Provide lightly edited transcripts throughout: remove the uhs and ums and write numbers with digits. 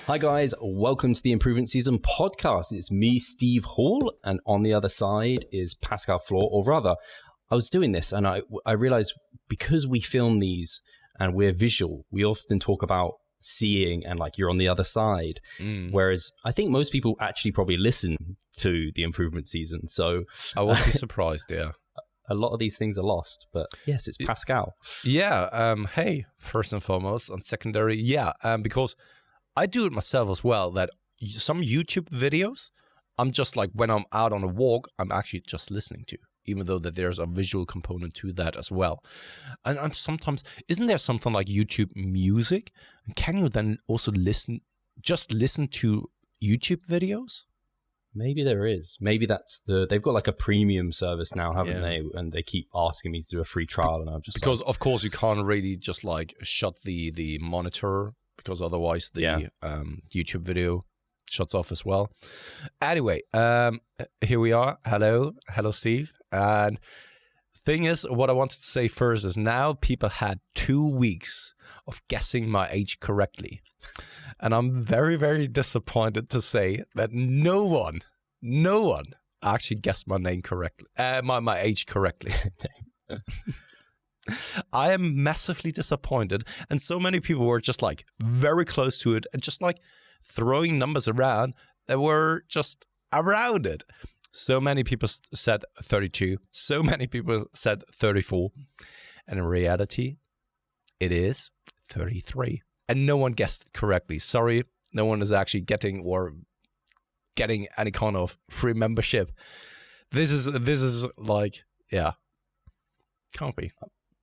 Hi guys, welcome to the Improvement Season podcast. It's me, Steve Hall, and on the other side is Pascal Floor, or rather, I was doing this and I realized because we film these and we're visual, we often talk about seeing and like you're on the other side. Whereas I think most people actually probably listen to the Improvement Season. So I won't be surprised, yeah. A lot of these things are lost, but yes, it's Pascal. Yeah, hey, first and foremost, on secondary, because I do it myself as well, that some YouTube videos, I'm just like, when I'm out on a walk, I'm actually just listening to, even though that there's a visual component to that as well. And I'm sometimes, isn't there something like YouTube Music? And can you then also listen to YouTube videos? Maybe there is. Maybe they've got like a premium service now, haven't they? And they keep asking me to do a free trial, and I'm just because of course you can't really just like shut the monitor, because otherwise the YouTube video shuts off as well. Anyway, here we are. Hello, Steve. And thing is, what I wanted to say first is now people had 2 weeks of guessing my age correctly. And I'm very, very disappointed to say that no one actually guessed my name correctly, my age correctly. I am massively disappointed. And so many people were just like very close to it and just like throwing numbers around that were just around it. So many people said 32. So many people said 34. And in reality, it is 33. And no one guessed it correctly. Sorry, no one is actually getting any kind of free membership. This is like, yeah, can't be.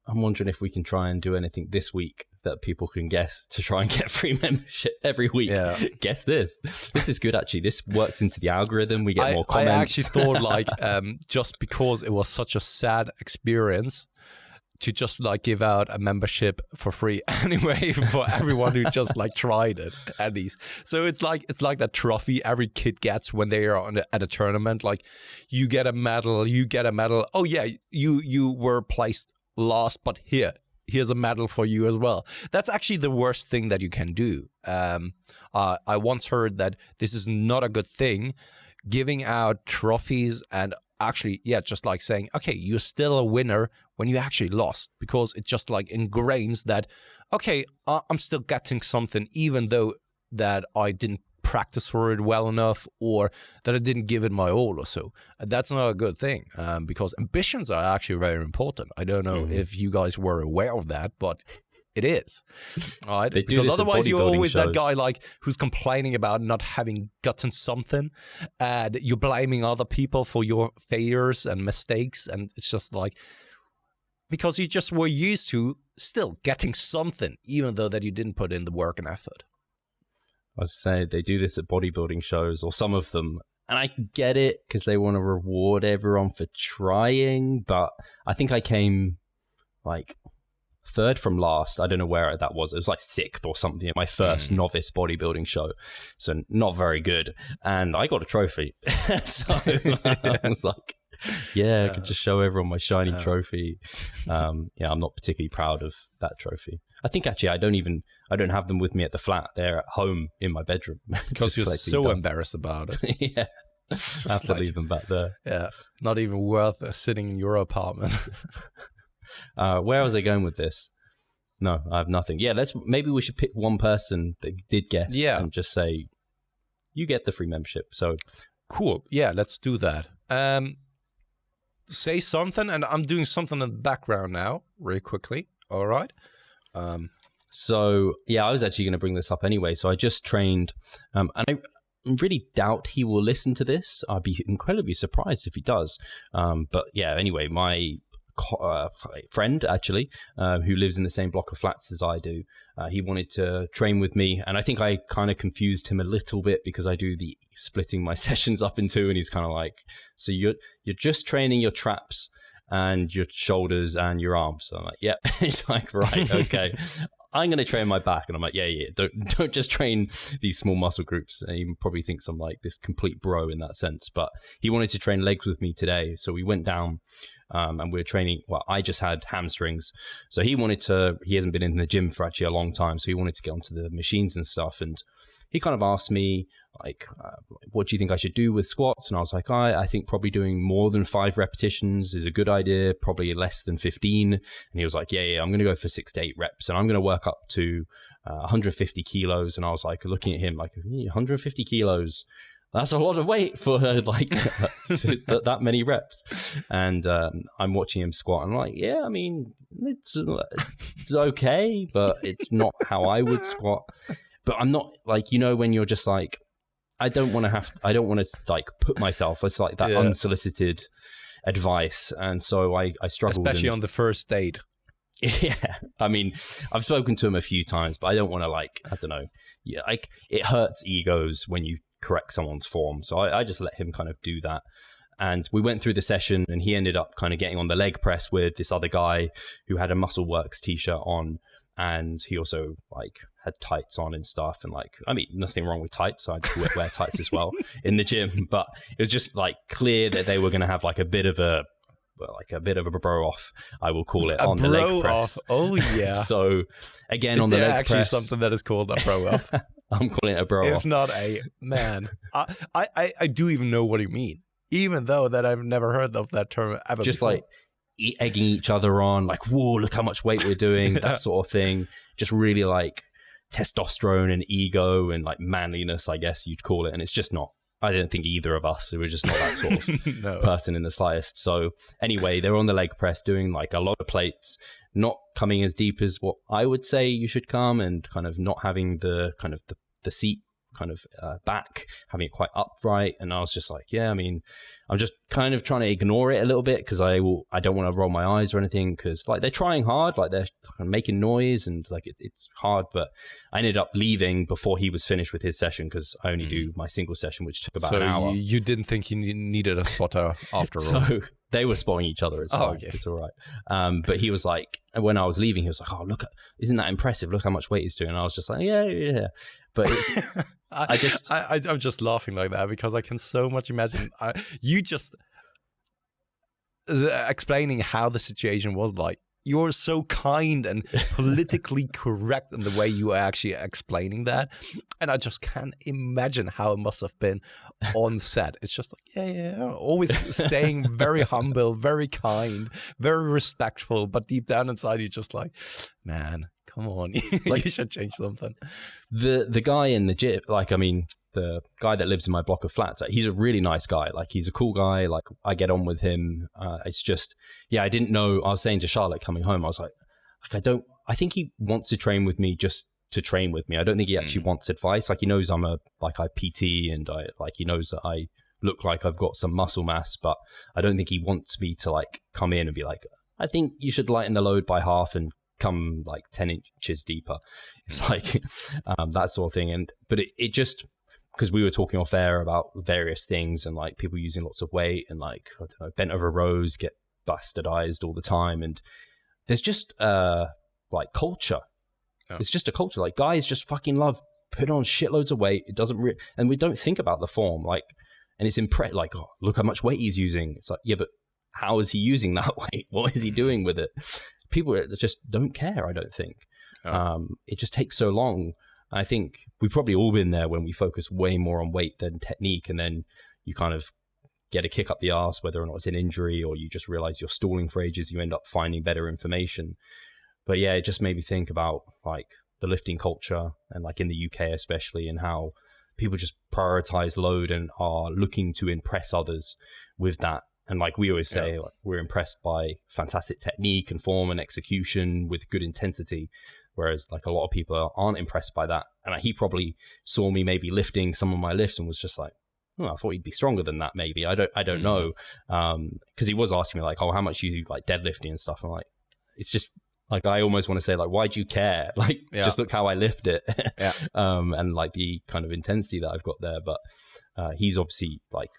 I'm wondering if we can try and do anything this week that people can guess to try and get free membership every week. Yeah. Guess this. This is good, actually. This works into the algorithm. We get more comments. I actually thought like, just because it was such a sad experience, to just like give out a membership for free anyway for everyone who just like tried it at least. So it's like that trophy every kid gets when they are at a tournament. Like you get a medal. Oh yeah, you were placed last, but here's a medal for you as well. That's actually the worst thing that you can do. I once heard that this is not a good thing, giving out trophies and actually, just like saying, okay, you're still a winner when you actually lost, because it just like ingrains that, okay, I'm still getting something, even though that I didn't practice for it well enough or that I didn't give it my all or so. That's not a good thing, because ambitions are actually very important. I don't know if you guys were aware of that, but it is. All right? Because otherwise you're always that guy like who's complaining about not having gotten something, and you're blaming other people for your failures and mistakes, and it's just like, because you just were used to still getting something, even though that you didn't put in the work and effort. I was saying, they do this at bodybuilding shows, or some of them, and I get it because they want to reward everyone for trying, but I think I came like third from last. I don't know where that was. It was like sixth or something at my first novice bodybuilding show. So not very good. And I got a trophy. So I was like, I could just show everyone my shiny trophy. I'm not particularly proud of that trophy. I think actually I don't have them with me at the flat. They're at home in my bedroom. Because you're so embarrassed about it. Yeah. I have to leave them back there. Yeah. Not even worth sitting in your apartment. Where was I going with this? No, I have nothing. Yeah, maybe we should pick one person that did guess and just say, you get the free membership. So cool. Yeah, let's do that. Say something, and I'm doing something in the background now, really quickly. All right. So yeah, I was actually going to bring this up anyway. So I just trained, and I really doubt he will listen to this. I'd be incredibly surprised if he does. But yeah, anyway, my friend actually, who lives in the same block of flats as I do, he wanted to train with me, and I think I kind of confused him a little bit because I do the splitting my sessions up in two, and he's kind of like, so you're just training your traps and your shoulders and your arms. So I'm like, yep. He's like, right, okay. I'm going to train my back. And I'm like, yeah. Don't just train these small muscle groups. And he probably thinks I'm like this complete bro in that sense. But he wanted to train legs with me today. So we went down and we were training. Well, I just had hamstrings. So he hasn't been in the gym for actually a long time. So he wanted to get onto the machines and stuff. And he kind of asked me, like, what do you think I should do with squats? And I was like, I think probably doing more than 5 repetitions is a good idea, probably less than 15. And he was like, yeah, I'm going to go for 6 to 8 reps, and I'm going to work up to 150 kilos. And I was like, looking at him like, 150 kilos, that's a lot of weight for like that many reps. And I'm watching him squat. I'm like, yeah, I mean, it's okay, but it's not how I would squat. But I'm not like, when you're just like, I don't want to like put myself, it's like that unsolicited advice. And so I struggled. Especially on the first date. Yeah. I mean, I've spoken to him a few times, but I don't want to like, I don't know. Yeah, like it hurts egos when you correct someone's form. So I just let him kind of do that. And we went through the session, and he ended up kind of getting on the leg press with this other guy who had a Muscle Works t-shirt on. And he also like had tights on and stuff. And like, I mean, nothing wrong with tights. I wear tights as well in the gym, but it was just like clear that they were going to have like a bit of a bro off, I will call it, on the leg press. Oh yeah. So again, on the leg actually press, something that is called a bro off? I'm calling it a bro off. If not a man, I do even know what you mean, even though that I've never heard of that term ever. Just before. like egging each other on, like, whoa, look how much weight we're doing, that sort of thing. Just really like testosterone and ego and like manliness, I guess you'd call it. And it's just not. I don't think either of us, we're just not that sort of person in the slightest. So anyway, they're on the leg press doing like a lot of plates, not coming as deep as what I would say you should come, and kind of not having the kind of the seat kind of back, having it quite upright. And I was just like, yeah, I mean, I'm just kind of trying to ignore it a little bit, because I don't want to roll my eyes or anything, because like they're trying hard, like they're making noise, and like it's hard. But I ended up leaving before he was finished with his session, because I only do my single session, which took about an hour. So you didn't think you needed a spotter after all? So they were spotting each other as well. Okay. It's all right. But he was like, when I was leaving, he was like, oh, look, isn't that impressive? Look how much weight he's doing. And I was just like, yeah. But it's, I'm just laughing like that because I can so much imagine you just explaining how the situation was like. You're so kind and politically correct in the way you are actually explaining that. And I just can't imagine how it must have been on set. It's just like, yeah, always staying very humble, very kind, very respectful. But deep down inside, you're just like, man, come on, like, you should change something. The guy in the gym, like, I mean, the guy that lives in my block of flats, he's a really nice guy. Like, he's a cool guy. Like, I get on with him. It's just, yeah, I didn't know. I was saying to Charlotte coming home, I was like, I think he wants to train with me just to train with me. I don't think he actually wants advice. Like, he knows I'm a PT, and he knows that I look like I've got some muscle mass, but I don't think he wants me to like come in and be like, I think you should lighten the load by half and come like 10 inches deeper. It's like that sort of thing. But it just, because we were talking off air about various things, and like people using lots of weight, and like, I don't know, bent over rows get bastardized all the time. And there's just like culture. Oh. It's just a culture. Like, guys just fucking love putting on shitloads of weight. It doesn't and we don't think about the form. Like, and it's like, oh, look how much weight he's using. It's like, yeah, but how is he using that weight? What is he doing with it? People just don't care, I don't think. Oh. It just takes so long. I think we've probably all been there when we focus way more on weight than technique, and then you kind of get a kick up the arse, whether or not it's an injury or you just realize you're stalling for ages, you end up finding better information. But yeah, it just made me think about like the lifting culture, and like in the UK especially, and how people just prioritize load and are looking to impress others with that. And like we always say, like, we're impressed by fantastic technique and form and execution with good intensity. Whereas like a lot of people aren't impressed by that. And he probably saw me maybe lifting some of my lifts and was just like, oh, I thought he'd be stronger than that. Maybe I don't know. Cause he was asking me like, oh, how much you like deadlifting and stuff. I'm like, it's just like, I almost want to say like, why do you care? Like, just look how I lift it. And like the kind of intensity that I've got there. But he's obviously like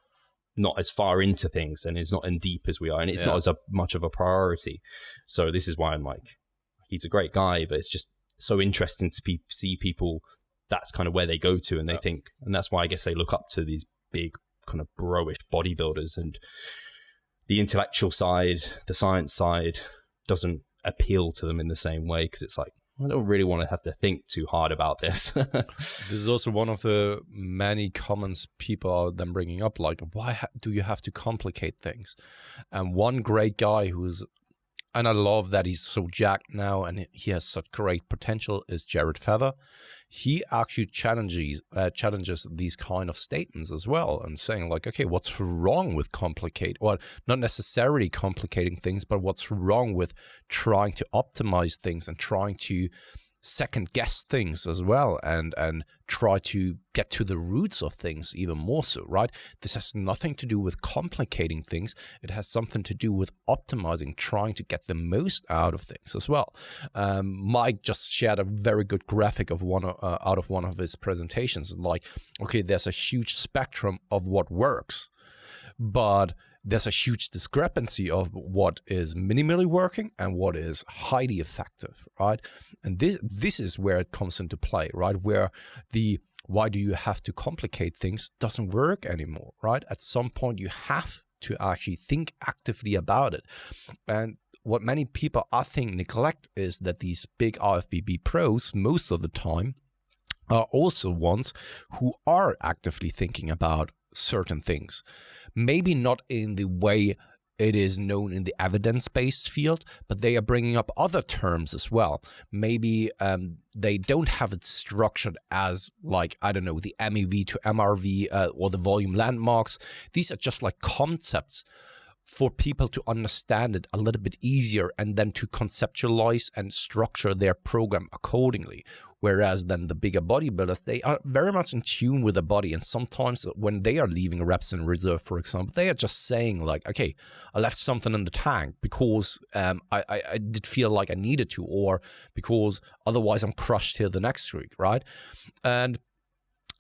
not as far into things and is not in deep as we are. And it's not as much of a priority. So this is why I'm like, he's a great guy, but it's just so interesting to see people, that's kind of where they go to, and they think, and that's why I guess they look up to these big kind of bro-ish bodybuilders, and the intellectual side, the science side doesn't appeal to them in the same way, because it's like, I don't really want to have to think too hard about this. This is also one of the many comments people are then bringing up, like, why do you have to complicate things? And one great guy and I love that he's so jacked now and he has such great potential, is Jared Feather. He actually challenges these kind of statements as well, and saying like, okay, what's wrong with well, not necessarily complicating things, but what's wrong with trying to optimize things and trying to second guess things as well, and try to get to the roots of things even more so, right? This has nothing to do with complicating things. It has something to do with optimizing, trying to get the most out of things as well. Mike just shared a very good graphic of out of one of his presentations. Like, okay, there's a huge spectrum of what works, but there's a huge discrepancy of what is minimally working and what is highly effective, right? And this is where it comes into play, right? Where the why do you have to complicate things doesn't work anymore, right? At some point, you have to actually think actively about it. And what many people, I think, neglect is that these big RFBB pros, most of the time, are also ones who are actively thinking about certain things. Maybe not in the way it is known in the evidence-based field, but they are bringing up other terms as well. Maybe they don't have it structured as, like, I don't know, the MEV to MRV or the volume landmarks. These are just like concepts for people to understand it a little bit easier and then to conceptualize and structure their program accordingly. Whereas then the bigger bodybuilders, they are very much in tune with the body. And sometimes when they are leaving reps in reserve, for example, they are just saying like, okay, I left something in the tank because I did feel like I needed to, or because otherwise I'm crushed here the next week, right? And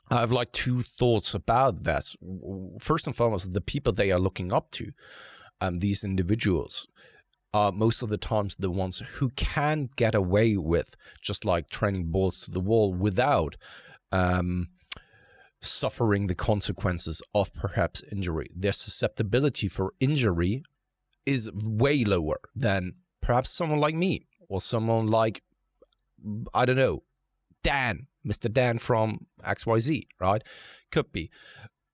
I have like two thoughts about that. First and foremost, the people they are looking up to, these individuals, are most of the times the ones who can get away with just like training balls to the wall without suffering the consequences of perhaps injury. Their susceptibility for injury is way lower than perhaps someone like me or someone like, I don't know, Dan, Mr. Dan from XYZ, right? Could be.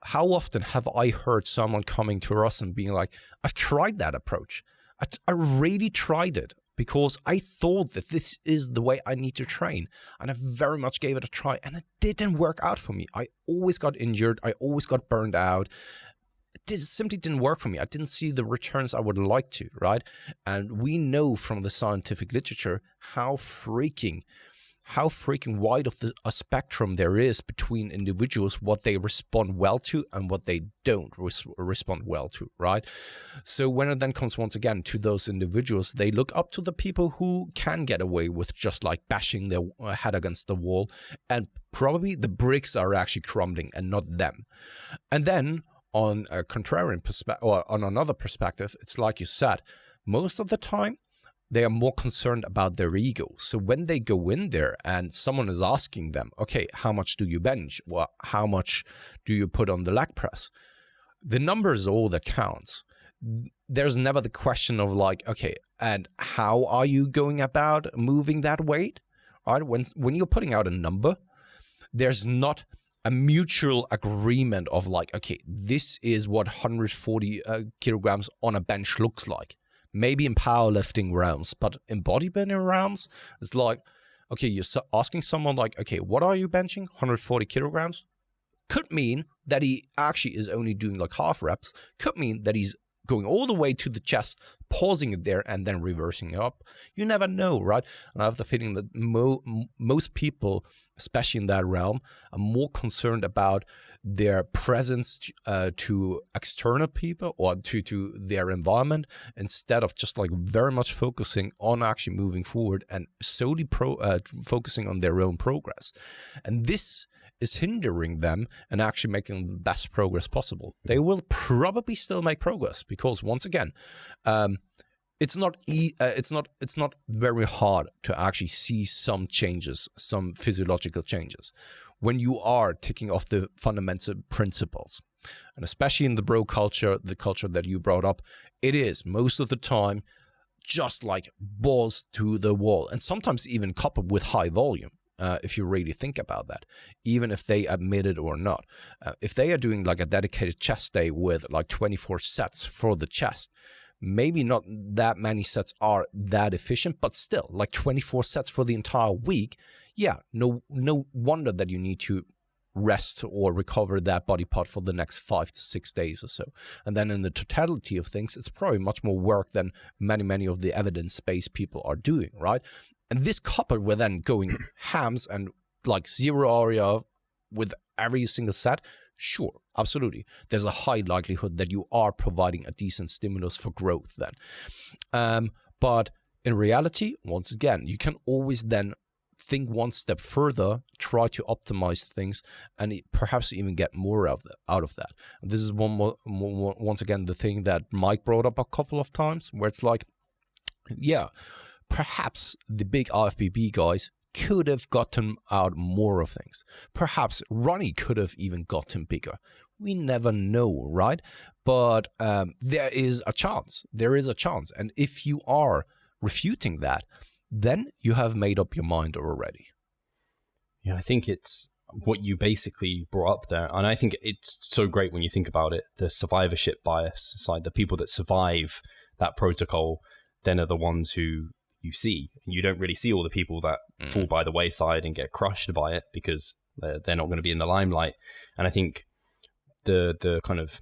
How often have I heard someone coming to us and being like, I've tried that approach. I really tried it because I thought that this is the way I need to train. And I very much gave it a try and it didn't work out for me. I always got injured. I always got burned out. It simply didn't work for me. I didn't see the returns I would like to, right? And we know from the scientific literature how freaking wide of a spectrum there is between individuals, what they respond well to and what they don't respond well to, right? So when it then comes once again to those individuals, they look up to the people who can get away with just like bashing their head against the wall, and probably the bricks are actually crumbling and not them. And then on a contrarian perspective, or on another perspective, it's like you said, most of the time, they are more concerned about their ego. So when they go in there and someone is asking them, okay, how much do you bench? Well, how much do you put on the leg press? The number is all that counts. There's never the question of like, okay, and how are you going about moving that weight? All right, when you're putting out a number, there's not a mutual agreement of like, okay, this is what 140 kilograms on a bench looks like. Maybe in powerlifting realms, but in bodybuilding realms, it's like, okay, you're asking someone like, okay, what are you benching? 140 kilograms? Could mean that he actually is only doing like half reps. Could mean that he's going all the way to the chest, pausing it there, and then reversing it up. You never know, right? And I have the feeling that most people, especially in that realm, are more concerned about their presence to external people or to their environment, instead of just like very much focusing on actually moving forward and solely focusing on their own progress. And this is hindering them and actually making the best progress possible. They will probably still make progress because once again, it's not very hard to actually see some changes, some physiological changes, when you are ticking off the fundamental principles. And especially in the bro culture, the culture that you brought up, it is most of the time just like balls to the wall, and sometimes even coupled with high volume. If you really think about that, even if they admit it or not. If they are doing like a dedicated chest day with like 24 sets for the chest, maybe not that many sets are that efficient, but still like 24 sets for the entire week. Yeah, no wonder that you need to rest or recover that body part for the next 5 to 6 days or so. And then in the totality of things, it's probably much more work than many of the evidence-based people are doing, right? And this coupled with then going hams and like zero aria with every single set, sure, absolutely. There's a high likelihood that you are providing a decent stimulus for growth then. But in reality, once again, you can always then think one step further, try to optimize things, and perhaps even get more out of that. And this is once again the thing that Mike brought up a couple of times, where it's like, yeah, perhaps the big IFBB guys could have gotten out more of things. Perhaps Ronnie could have even gotten bigger. We never know, right? But there is a chance. There is a chance. And if you are refuting that, then you have made up your mind already. Yeah, I think it's what you basically brought up there. And I think it's so great when you think about it, the survivorship bias side, the people that survive that protocol then are the ones who you see. You don't really see all the people that fall by the wayside and get crushed by it because they're not going to be in the limelight. And I think the kind of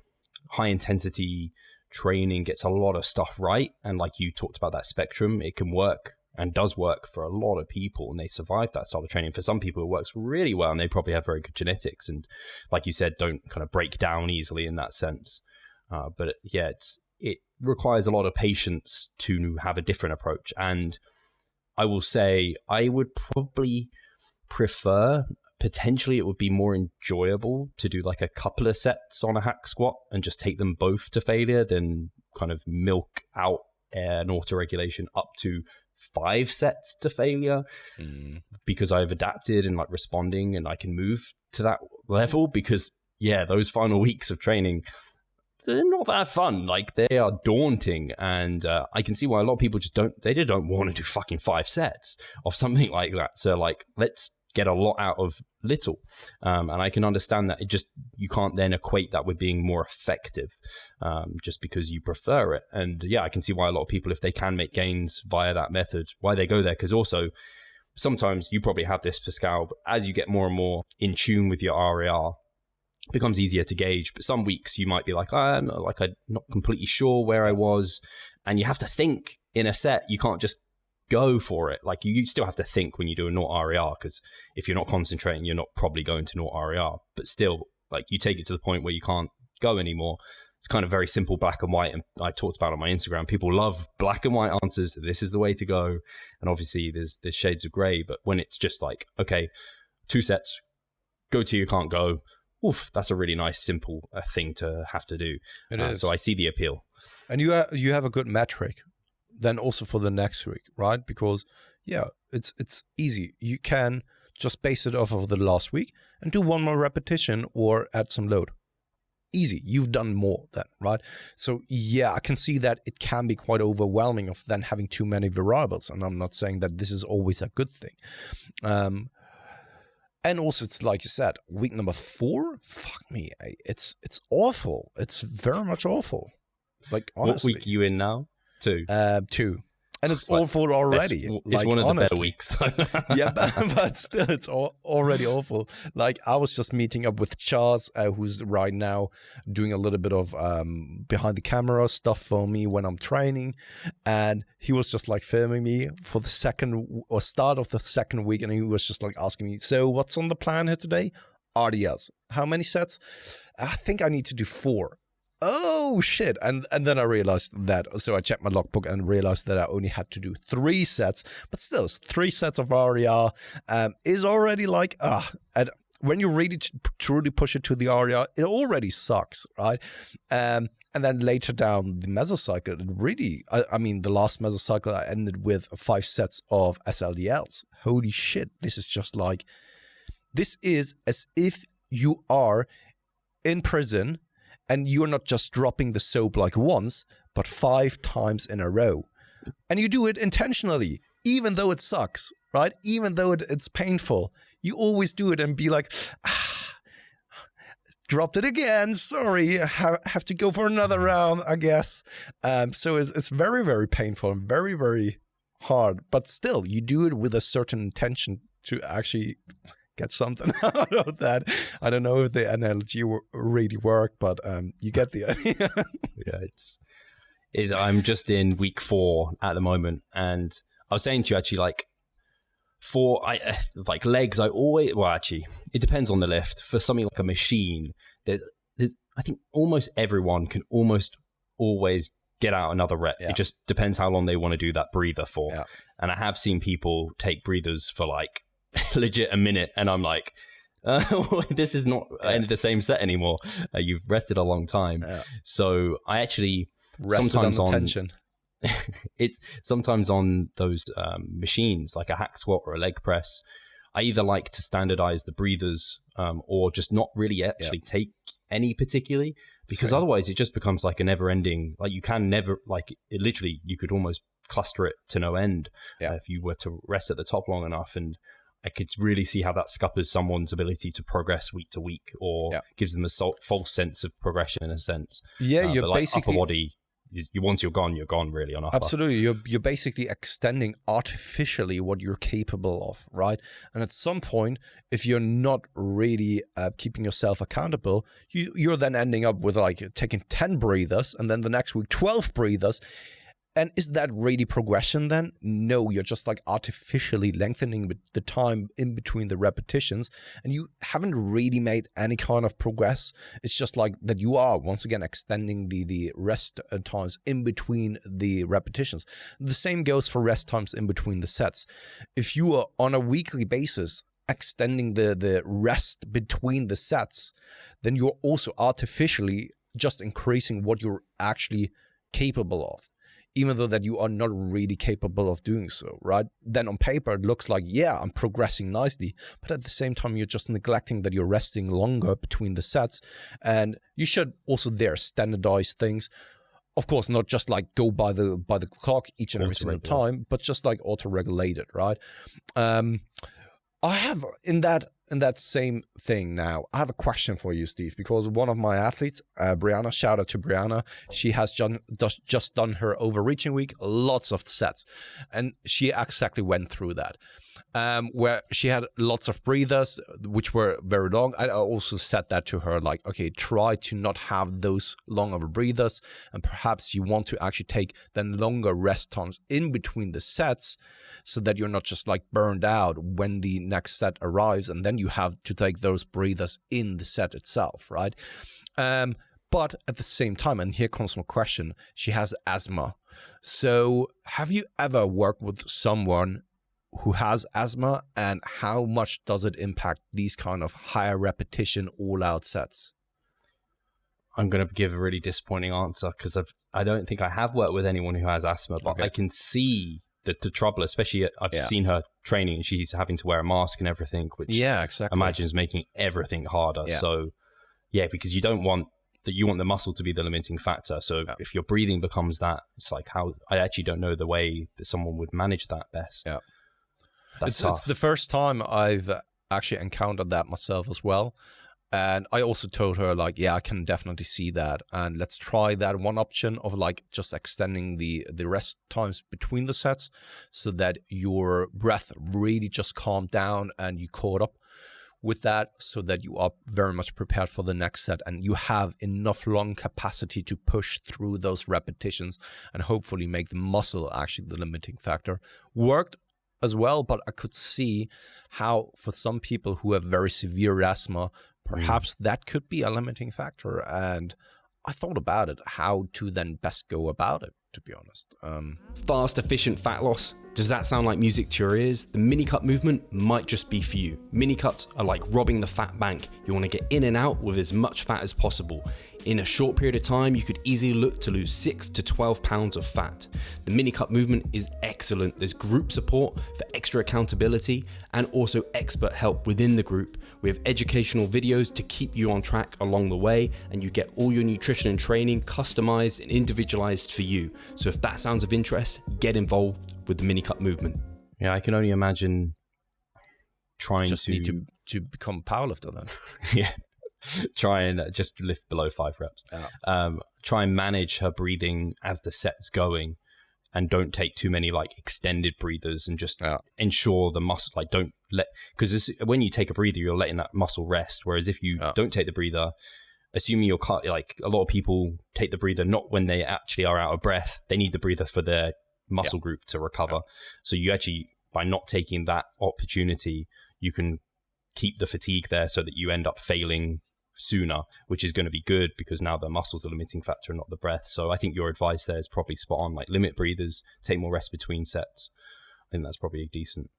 high intensity training gets a lot of stuff right. And like you talked about that spectrum, it can work and does work for a lot of people, and they survive that style of training. For some people, it works really well, and they probably have very good genetics, and like you said, don't kind of break down easily in that sense. But yeah, it requires a lot of patience to have a different approach. And I will say I would probably prefer, potentially it would be more enjoyable to do like a couple of sets on a hack squat and just take them both to failure than kind of milk out an auto-regulation up to 5 sets to failure, because I've adapted and like responding and I can move to that level. Because yeah, those final weeks of training, they're not that fun. Like, they are daunting, and I can see why a lot of people just don't want to do fucking 5 sets of something like that. So like, let's get a lot out of little. And I can understand that you can't then equate that with being more effective, just because you prefer it. And yeah, I can see why a lot of people, if they can make gains via that method, why they go there. Because also, sometimes you probably have this, Pascal, but as you get more and more in tune with your RAR, it becomes easier to gauge. But some weeks you might be like, I'm not completely sure where I was. And you have to think in a set. You can't just go for it. Like, you still have to think when you do a naught RAR, because if you're not concentrating, you're not probably going to naught RAR. But still, like, you take it to the point where you can't go anymore. It's kind of very simple, black and white. And I talked about it on my Instagram. People love black and white answers. This is the way to go. And obviously there's shades of gray. But when it's just like, okay, 2 sets, go till you can't go. Oof, that's a really nice, simple thing to have to do. It is. So I see the appeal. And you have a good metric then also for the next week, right? Because yeah, it's easy. You can just base it off of the last week and do 1 more repetition or add some load. Easy. You've done more then, right? So yeah, I can see that it can be quite overwhelming of then having too many variables. And I'm not saying that this is always a good thing. And also, it's like you said, week number 4, fuck me, it's awful. It's very much awful. Like, honestly. What week are you in now? 2. 2. And it's awful already. It's one of the better weeks. Yeah, but still, it's already awful. Like, I was just meeting up with Charles, who's right now doing a little bit of behind the camera stuff for me when I'm training. And he was just like filming me for the start of the second week. And he was just like asking me, so what's on the plan here today? RDLs. How many sets? I think I need to do 4. Oh shit. And then I realized that, so I checked my logbook and realized that I only had to do 3 sets, but still 3 sets of RER is already like, and when you really truly push it to the RER, it already sucks, right? And then later down the mesocycle, it really, I mean, the last mesocycle I ended with 5 sets of SLDLs. Holy shit. This is just like, this is as if you are in prison and you're not just dropping the soap like once, but 5 times in a row. and you do it intentionally, even though it sucks, right? Even though it's painful, you always do it and be like, dropped it again. Sorry, have to go for another round, I guess. So it's very, very painful and very, very hard. But still, you do it with a certain intention to actually get something out of that. I don't know if the analogy really worked, but you get the idea. Yeah, I'm just in week 4 at the moment, and I was saying to you actually, like legs, I always, well, actually, it depends on the lift. For something like a machine, there's I think almost everyone can almost always get out another rep. Yeah. It just depends how long they want to do that breather for. Yeah. And I have seen people take breathers for like legit a minute, and I'm like, this is not the same set anymore. You've rested a long time. Yeah. So I actually sometimes on tension. It's sometimes on those machines like a hack squat or a leg press, I either like to standardize the breathers or just not really actually take any particularly, because otherwise it just becomes like a never ending, like you can never, like it literally, you could almost cluster it to no end if you were to rest at the top long enough. And I could really see how that scuppers someone's ability to progress week to week, or gives them a false sense of progression in a sense. Yeah, you're like basically upper body. Once you're gone really on upper. Absolutely. You're basically extending artificially what you're capable of, right? And at some point, if you're not really keeping yourself accountable, you're then ending up with like taking 10 breathers and then the next week 12 breathers. And is that really progression then? No, you're just like artificially lengthening the time in between the repetitions, and you haven't really made any kind of progress. It's just like that you are once again extending the rest times in between the repetitions. The same goes for rest times in between the sets. If you are on a weekly basis extending the rest between the sets, then you're also artificially just increasing what you're actually capable of, even though that you are not really capable of doing so, right? Then on paper, it looks like, I'm progressing nicely. But at the same time, you're just neglecting that you're resting longer between the sets. And you should also standardize things. Of course, not just like go by the clock each and every single time, but just like auto-regulate it, right? I have in that same thing now, I have a question for you, Steve, because one of my athletes, Brianna, shout out to Brianna, she has just done her overreaching week, lots of sets, and she exactly went through that, where she had lots of breathers, which were very long. I also said that to her, like, okay, try to not have those long of breathers, and perhaps you want to actually take then longer rest times in between the sets, so that you're not just like burned out when the next set arrives, and then you have to take those breathers in the set itself, right? But at the same time, and here comes my question, she has asthma. So have you ever worked with someone who has asthma, and how much does it impact these kind of higher repetition all-out sets? I'm going to give a really disappointing answer, because I don't think I have worked with anyone who has asthma, but I can see the trouble, especially I've seen her training, and she's having to wear a mask and everything, which imagines making everything harder. So because you don't want that, you want the muscle to be the limiting factor. So if your breathing becomes that, it's like, how I actually don't know the way that someone would manage that best. It's the first time I've actually encountered that myself as well. And I also told her, like, I can definitely see that. And let's try that one option of like just extending the rest times between the sets, so that your breath really just calmed down and you caught up with that, so that you are very much prepared for the next set and you have enough lung capacity to push through those repetitions and hopefully make the muscle actually the limiting factor. Worked as well, but I could see how for some people who have very severe asthma, perhaps that could be a limiting factor. And I thought about it, how to then best go about it, to be honest. Fast, efficient fat loss. Does that sound like music to your ears? The mini cut movement might just be for you. Mini cuts are like robbing the fat bank. You want to get in and out with as much fat as possible. In a short period of time, you could easily look to lose 6 to 12 pounds of fat. The mini cut movement is excellent. There's group support for extra accountability and also expert help within the group. We have educational videos to keep you on track along the way, and you get all your nutrition and training customized and individualized for you. So if that sounds of interest, get involved with the mini cut movement. Yeah, I can only imagine trying Just need to become a powerlifter then. yeah, try and just lift below 5 reps. Try and manage her breathing as the set's going, and don't take too many like extended breathers, and just ensure the muscle, like don't let, because when you take a breather, you're letting that muscle rest. Whereas if you don't take the breather, assuming you're like a lot of people take the breather not when they actually are out of breath, they need the breather for their muscle group to recover. So you actually, by not taking that opportunity, you can keep the fatigue there so that you end up failing sooner, which is going to be good because now the muscle's the limiting factor and not the breath. So I think your advice there is probably spot on, like limit breathers, take more rest between sets. I think that's probably decent.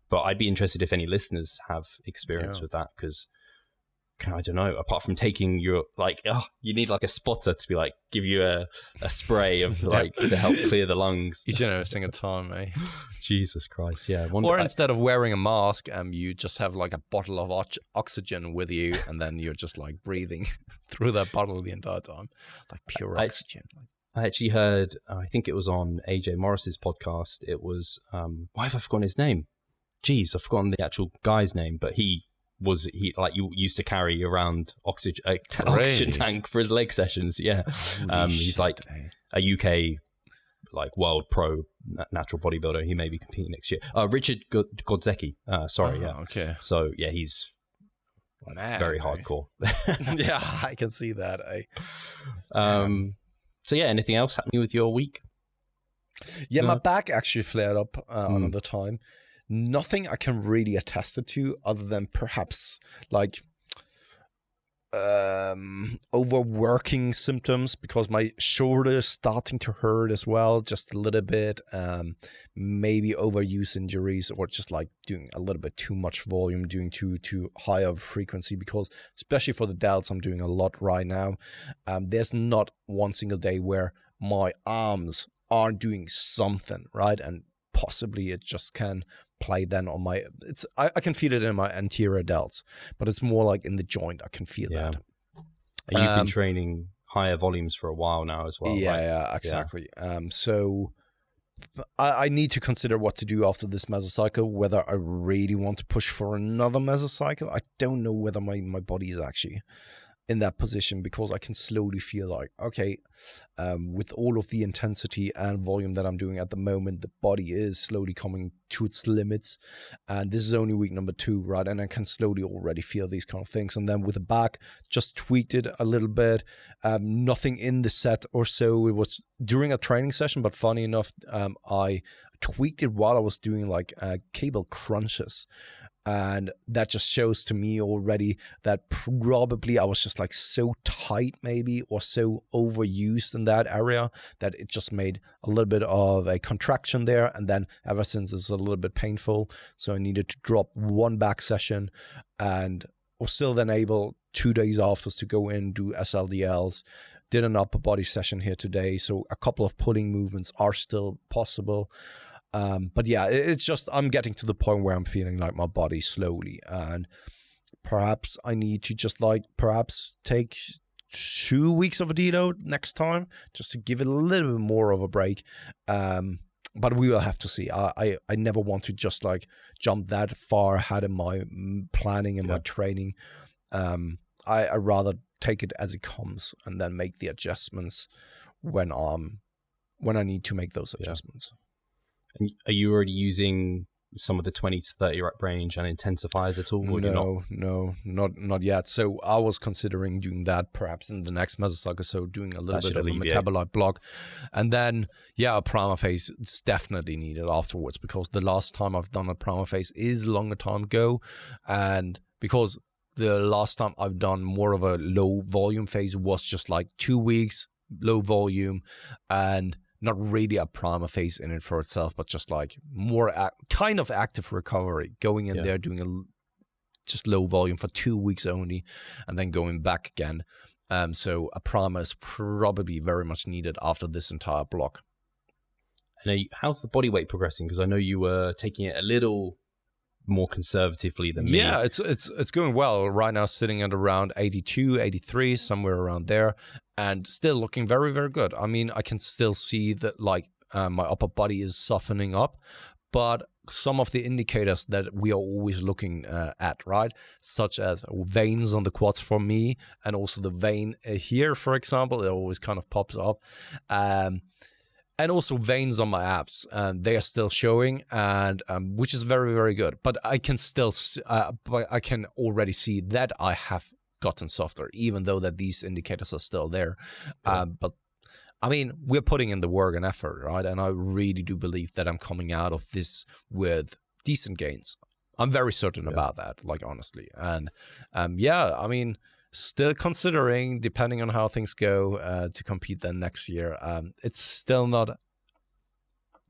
But I'd be interested if any listeners have experience with that, because I don't know, apart from taking your, like, you need like a spotter to be like, give you a spray of like to help clear the lungs. Each and every single time, eh? Jesus Christ, yeah. Or instead of wearing a mask, you just have like a bottle of oxygen with you, and then you're just like breathing through that bottle the entire time, like pure oxygen. I actually heard, I think it was on AJ Morris's podcast. It was, why have I forgotten his name? Jeez, I've forgotten the actual guy's name, but he like you used to carry around oxygen tank for his leg sessions. Yeah. He's like a UK like world pro natural bodybuilder. He may be competing next year. Richard Godzecki. Okay. So yeah, he's very hardcore. Yeah, I can see that. So yeah, anything else happening with your week? Yeah, my back actually flared up another time. Nothing I can really attest it to, other than perhaps like overworking symptoms, because my shoulder is starting to hurt as well, just a little bit. Maybe overuse injuries, or just like doing a little bit too much volume, doing too high of frequency, because especially for the delts, I'm doing a lot right now. There's not one single day where my arms aren't doing something, right? And possibly it just can play then on my, I can feel it in my anterior delts, but it's more like in the joint. I can feel that. And you've been training higher volumes for a while now as well. Yeah, exactly. So I need to consider what to do after this mesocycle, whether I really want to push for another mesocycle. I don't know whether my body is actually in that position, because I can slowly feel like, okay, with all of the intensity and volume that I'm doing at the moment, the body is slowly coming to its limits. And this is only week number 2, right? And I can slowly already feel these kind of things. And then with the back, just tweaked it a little bit. Nothing in the set or so. It was during a training session, but funny enough, I tweaked it while I was doing like cable crunches. And that just shows to me already that probably I was just like so tight maybe, or so overused in that area, that it just made a little bit of a contraction there. And then ever since it's a little bit painful. So I needed to drop one back session, and was still then able 2 days after to go in, do SLDLs, did an upper body session here today. So a couple of pulling movements are still possible. But yeah, it's just, I'm getting to the point where I'm feeling like my body slowly, and perhaps I need to just like perhaps take 2 weeks of a deload next time, just to give it a little bit more of a break. But we will have to see. I never want to just like jump that far ahead in my planning and my training. I rather take it as it comes, and then make the adjustments when I need to make those adjustments. And are you already using some of the 20 to 30 rep range and intensifiers at all? No, not yet. So I was considering doing that perhaps in the next mesocycle, so doing a little bit of a metabolite block. And then, a primer phase, it's definitely needed afterwards, because the last time I've done a primer phase is a longer time ago. And because the last time I've done more of a low volume phase was just like 2 weeks, low volume, and not really a primer phase in it for itself, but just like more kind of active recovery, going in there, doing just low volume for 2 weeks only, and then going back again. So a primer is probably very much needed after this entire block. And how's the body weight progressing? Because I know you were taking it a little more conservatively than me. Yeah, it's going well right now, sitting at around 82, 83, somewhere around there, and still looking very, very good. I mean, I can still see that like my upper body is softening up, but some of the indicators that we are always looking at, right, such as veins on the quads for me, and also the vein here, for example, it always kind of pops up. And also veins on my abs, and they are still showing, and which is very, very good. But I can still, I can already see that I have gotten softer, even though that these indicators are still there. Yeah. But I mean, we're putting in the work and effort, right? And I really do believe that I'm coming out of this with decent gains. I'm very certain about that, like honestly. And yeah, I mean, still considering, depending on how things go, to compete then next year. It's still not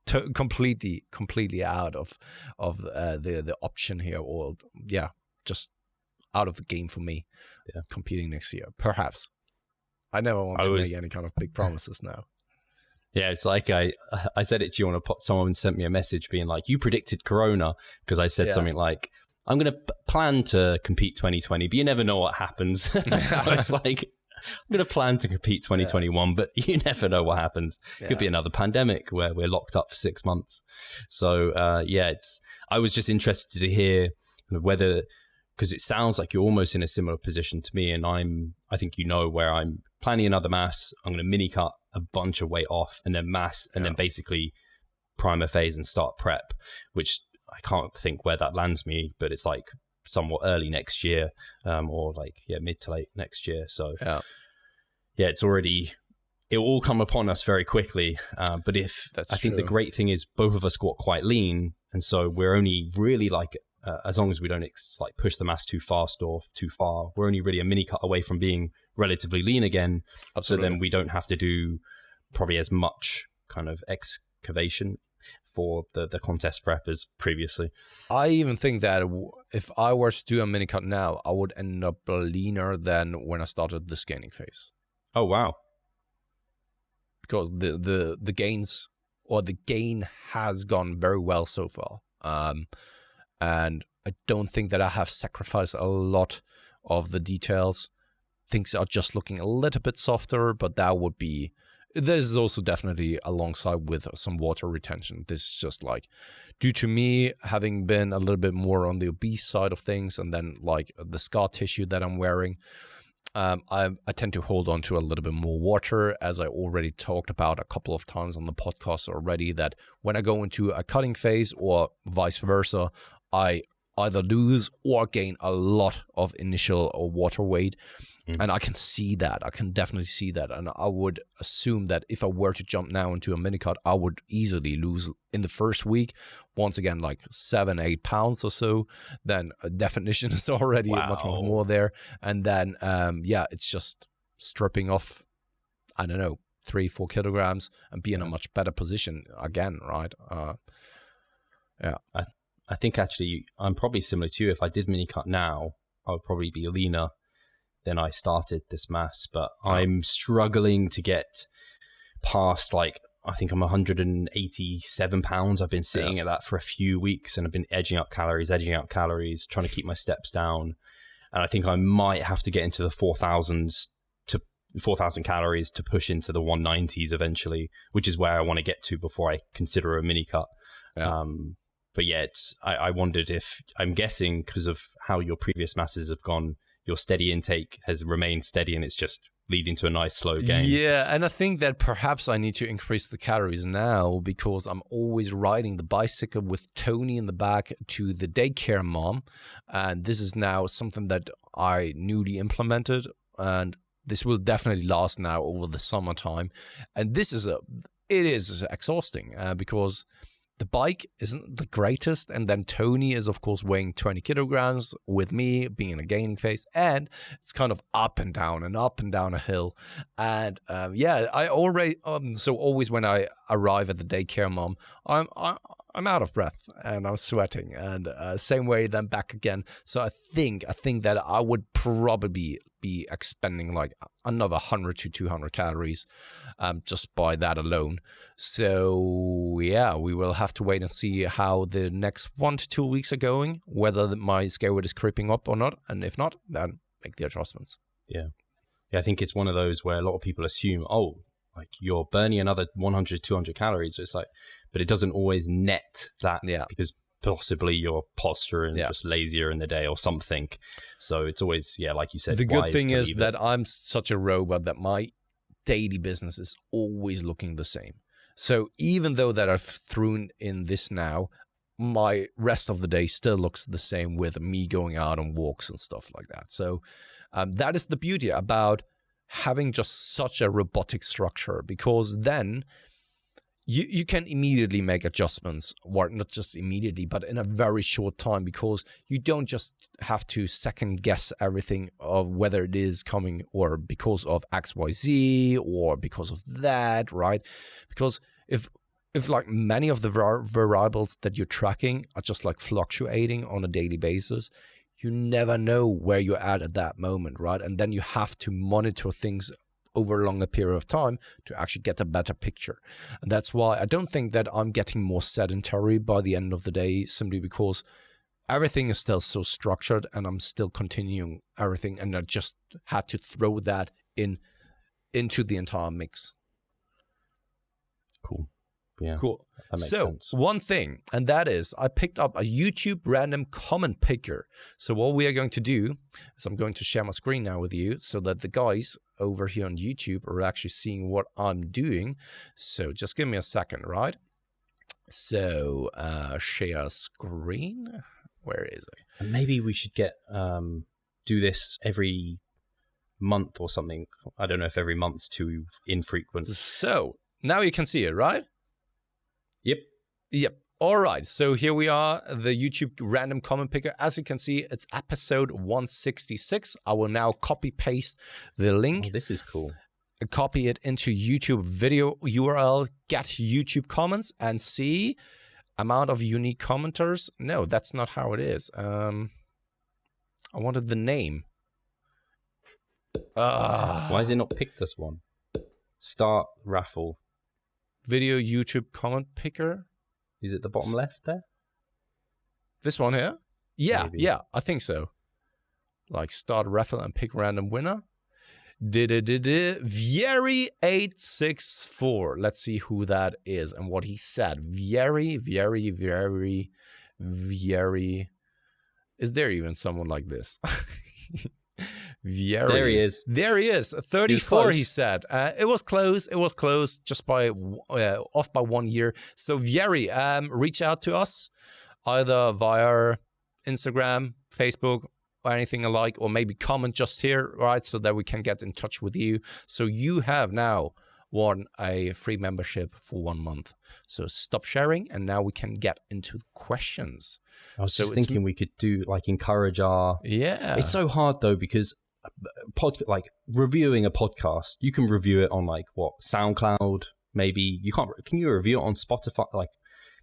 completely out of the option here, or just out of the game for me. Yeah, competing next year, perhaps. I never want to make any kind of big promises now. Yeah, it's like I said it to you on a pot. Someone sent me a message being like, "You predicted Corona," because I said something like, I'm going to plan to compete 2020, but you never know what happens. So it's like, I'm going to plan to compete 2021, but you never know what happens. It could be another pandemic where we're locked up for 6 months. So I was just interested to hear whether, because it sounds like you're almost in a similar position to me, and I think you know where I'm planning another mass. I'm going to mini cut a bunch of weight off, and then mass, and then basically primer phase and start prep, which I can't think where that lands me, but it's like somewhat early next year, or like mid to late next year. So it's already, it will all come upon us very quickly. But I think the great thing is both of us got quite lean, and so we're only really like, as long as we don't like push the mass too fast or too far, we're only really a mini cut away from being relatively lean again. Absolutely. So then we don't have to do probably as much kind of excavation for the contest prep as previously. I even think that if I were to do a mini cut now, I would end up leaner than when I started the scaling phase. Oh wow! Because the gains, or the gain has gone very well so far, and I don't think that I have sacrificed a lot of the details. Things are just looking a little bit softer, but that would be. This is also definitely alongside with some water retention. This is just like, due to me having been a little bit more on the obese side of things, and then like the scar tissue that I'm wearing, I tend to hold on to a little bit more water, as I already talked about a couple of times on the podcast already, that when I go into a cutting phase or vice versa, I either lose or gain a lot of initial water weight. And I can see that. I can definitely see that. And I would assume that if I were to jump now into a mini cut, I would easily lose in the first week, once again, like 7-8 pounds or so. Then definition is already much more there. And then, it's just stripping off, I don't know, 3-4 kilograms and be in a much better position again, right? I think actually I'm probably similar to you. If I did mini cut now, I would probably be leaner than I started this mass, but I'm struggling to get past, like, I think I'm 187 pounds. I've been sitting at that for a few weeks, and I've been edging out calories, trying to keep my steps down. And I think I might have to get into the 4,000 calories to push into the 190s eventually, which is where I want to get to before I consider a mini cut. But yeah, I wondered if, I'm guessing because of how your previous masses have gone, your steady intake has remained steady, and it's just leading to a nice slow gain. Yeah, and I think that perhaps I need to increase the calories now, because I'm always riding the bicycle with Tony in the back to the daycare mom. And this is now something that I newly implemented, and this will definitely last now over the summertime. And it is exhausting because the bike isn't the greatest, and then Tony is, of course, weighing 20 kilograms with me being in a gaining phase, and it's kind of up and down a hill. And I already so always when I arrive at the daycare mom, I'm out of breath and I'm sweating, and same way then back again. So I think that I would probably be expending like another 100 to 200 calories just by that alone. So yeah, we will have to wait and see how the next 1 to 2 weeks are going, whether my scale weight is creeping up or not, and if not, then make the adjustments. Yeah, I think it's one of those where a lot of people assume, oh, like you're burning another 100, 200 calories. So it's like, but it doesn't always net that, because possibly your posture and just lazier in the day or something. So it's always, like you said, the good thing is that I'm such a robot that my daily business is always looking the same. So even though that I've thrown in this now, my rest of the day still looks the same with me going out on walks and stuff like that. So that is the beauty about having just such a robotic structure, because then you can immediately make adjustments, or not just immediately, but in a very short time, because you don't just have to second guess everything of whether it is coming or because of XYZ or because of that, right? Because if like many of the variables that you're tracking are just like fluctuating on a daily basis, you never know where you're at that moment, right? And then you have to monitor things over a longer period of time to actually get a better picture. And that's why I don't think that I'm getting more sedentary by the end of the day, simply because everything is still so structured and I'm still continuing everything, and I just had to throw that into the entire mix. Cool. Yeah. Cool. That makes so sense. one thing, and that is I picked up a YouTube random comment picker. So what we are going to do is I'm going to share my screen now with you so that the guys over here on YouTube are actually seeing what I'm doing. So just give me a second, right? So share screen. Where is it? And maybe we should get do this every month or something. I don't know if every month's too infrequent. So now you can see it, right? Yep. All right. So here we are, the YouTube random comment picker. As you can see, it's episode 166. I will now copy paste the link. Oh, this is cool. Copy it into YouTube video URL, get YouTube comments, and see amount of unique commenters. No, that's not how it is. I wanted the name. Why has it not picked this one? Start raffle. Video YouTube comment picker. Is it the bottom left there? This one here? Yeah, Maybe. yeah, I think so. Like start raffle and pick random winner. Vieri864. Let's see who that is and what he said. Vieri. Is there even someone like this? Vieri. There he is. There he is. 34, he said. It was close. It was close, just by off by 1 year. So Vieri, reach out to us either via Instagram, Facebook, or anything alike, or maybe comment just here, right, so that we can get in touch with you. So you have now won a free membership for 1 month. So stop sharing, and now we can get into the questions. I was just thinking we could do like encourage our. Yeah. It's so hard though, because like reviewing a podcast, you can review it on like what, SoundCloud, maybe. You can't. Can you review it on Spotify? Like,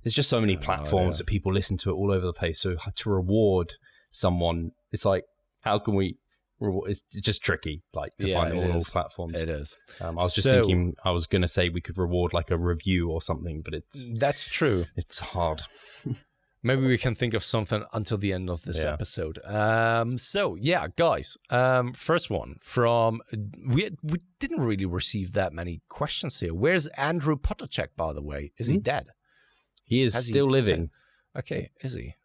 there's just so many platforms that people listen to it all over the place. So to reward someone, it's like, how can we? It's just tricky, like to find it on all platforms. It is. I was just thinking, I was going to say we could reward like a review or something, but that's true. It's hard. Maybe we can think of something until the end of this episode. So yeah, guys. First one from we didn't really receive that many questions here. Where's Andrew Pottercheck, by the way? Is he dead? He is still living. Okay, is he?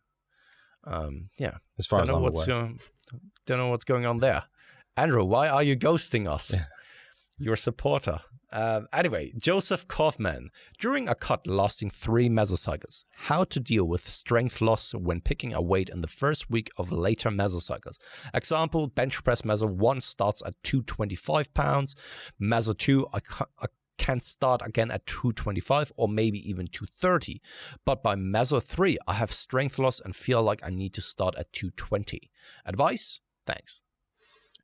Yeah. As far as I'm aware. Don't know what's going on there. Andrew, why are you ghosting us? Your supporter. Anyway, Joseph Kaufman. During a cut lasting 3 mesocycles, how to deal with strength loss when picking a weight in the first week of later mesocycles. Example, bench press meso 1 starts at 225 pounds. Meso 2, I can start again at 225 or maybe even 230. But by meso 3, I have strength loss and feel like I need to start at 220. Advice? Thanks.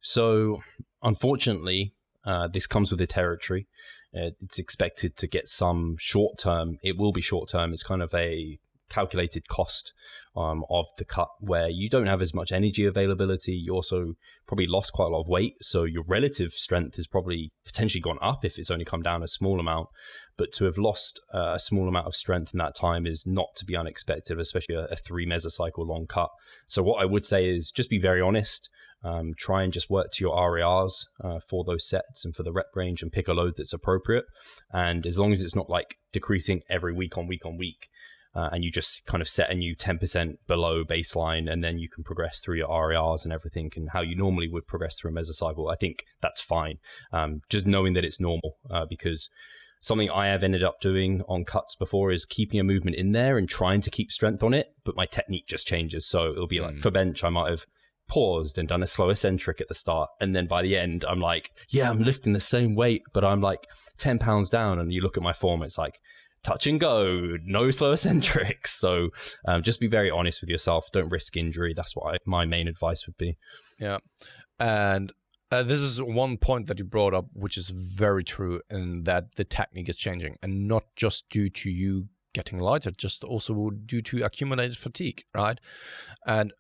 So, unfortunately, this comes with the territory. It's expected to get some short term. It will be short term. It's kind of a calculated cost of the cut, where you don't have as much energy availability. You also probably lost quite a lot of weight, so your relative strength has probably potentially gone up if it's only come down a small amount. But to have lost a small amount of strength in that time is not to be unexpected, especially a 3 mesocycle long cut. So what I would say is just be very honest. Try and just work to your RERs for those sets and for the rep range, and pick a load that's appropriate. And as long as it's not like decreasing every week on week, and you just kind of set a new 10% below baseline, and then you can progress through your RERs and everything and how you normally would progress through a mesocycle, I think that's fine. Just knowing that it's normal, because something I have ended up doing on cuts before is keeping a movement in there and trying to keep strength on it, but my technique just changes. So it'll be like for bench, I might have paused and done a slow eccentric at the start, and then by the end I'm like, yeah, I'm lifting the same weight, but I'm like 10 pounds down, and you look at my form, it's like touch and go, no slow eccentrics. So just be very honest with yourself. Don't risk injury. That's what my main advice would be. Yeah. And this is one point that you brought up, which is very true, in that the technique is changing, and not just due to you getting lighter, just also due to accumulated fatigue, right? And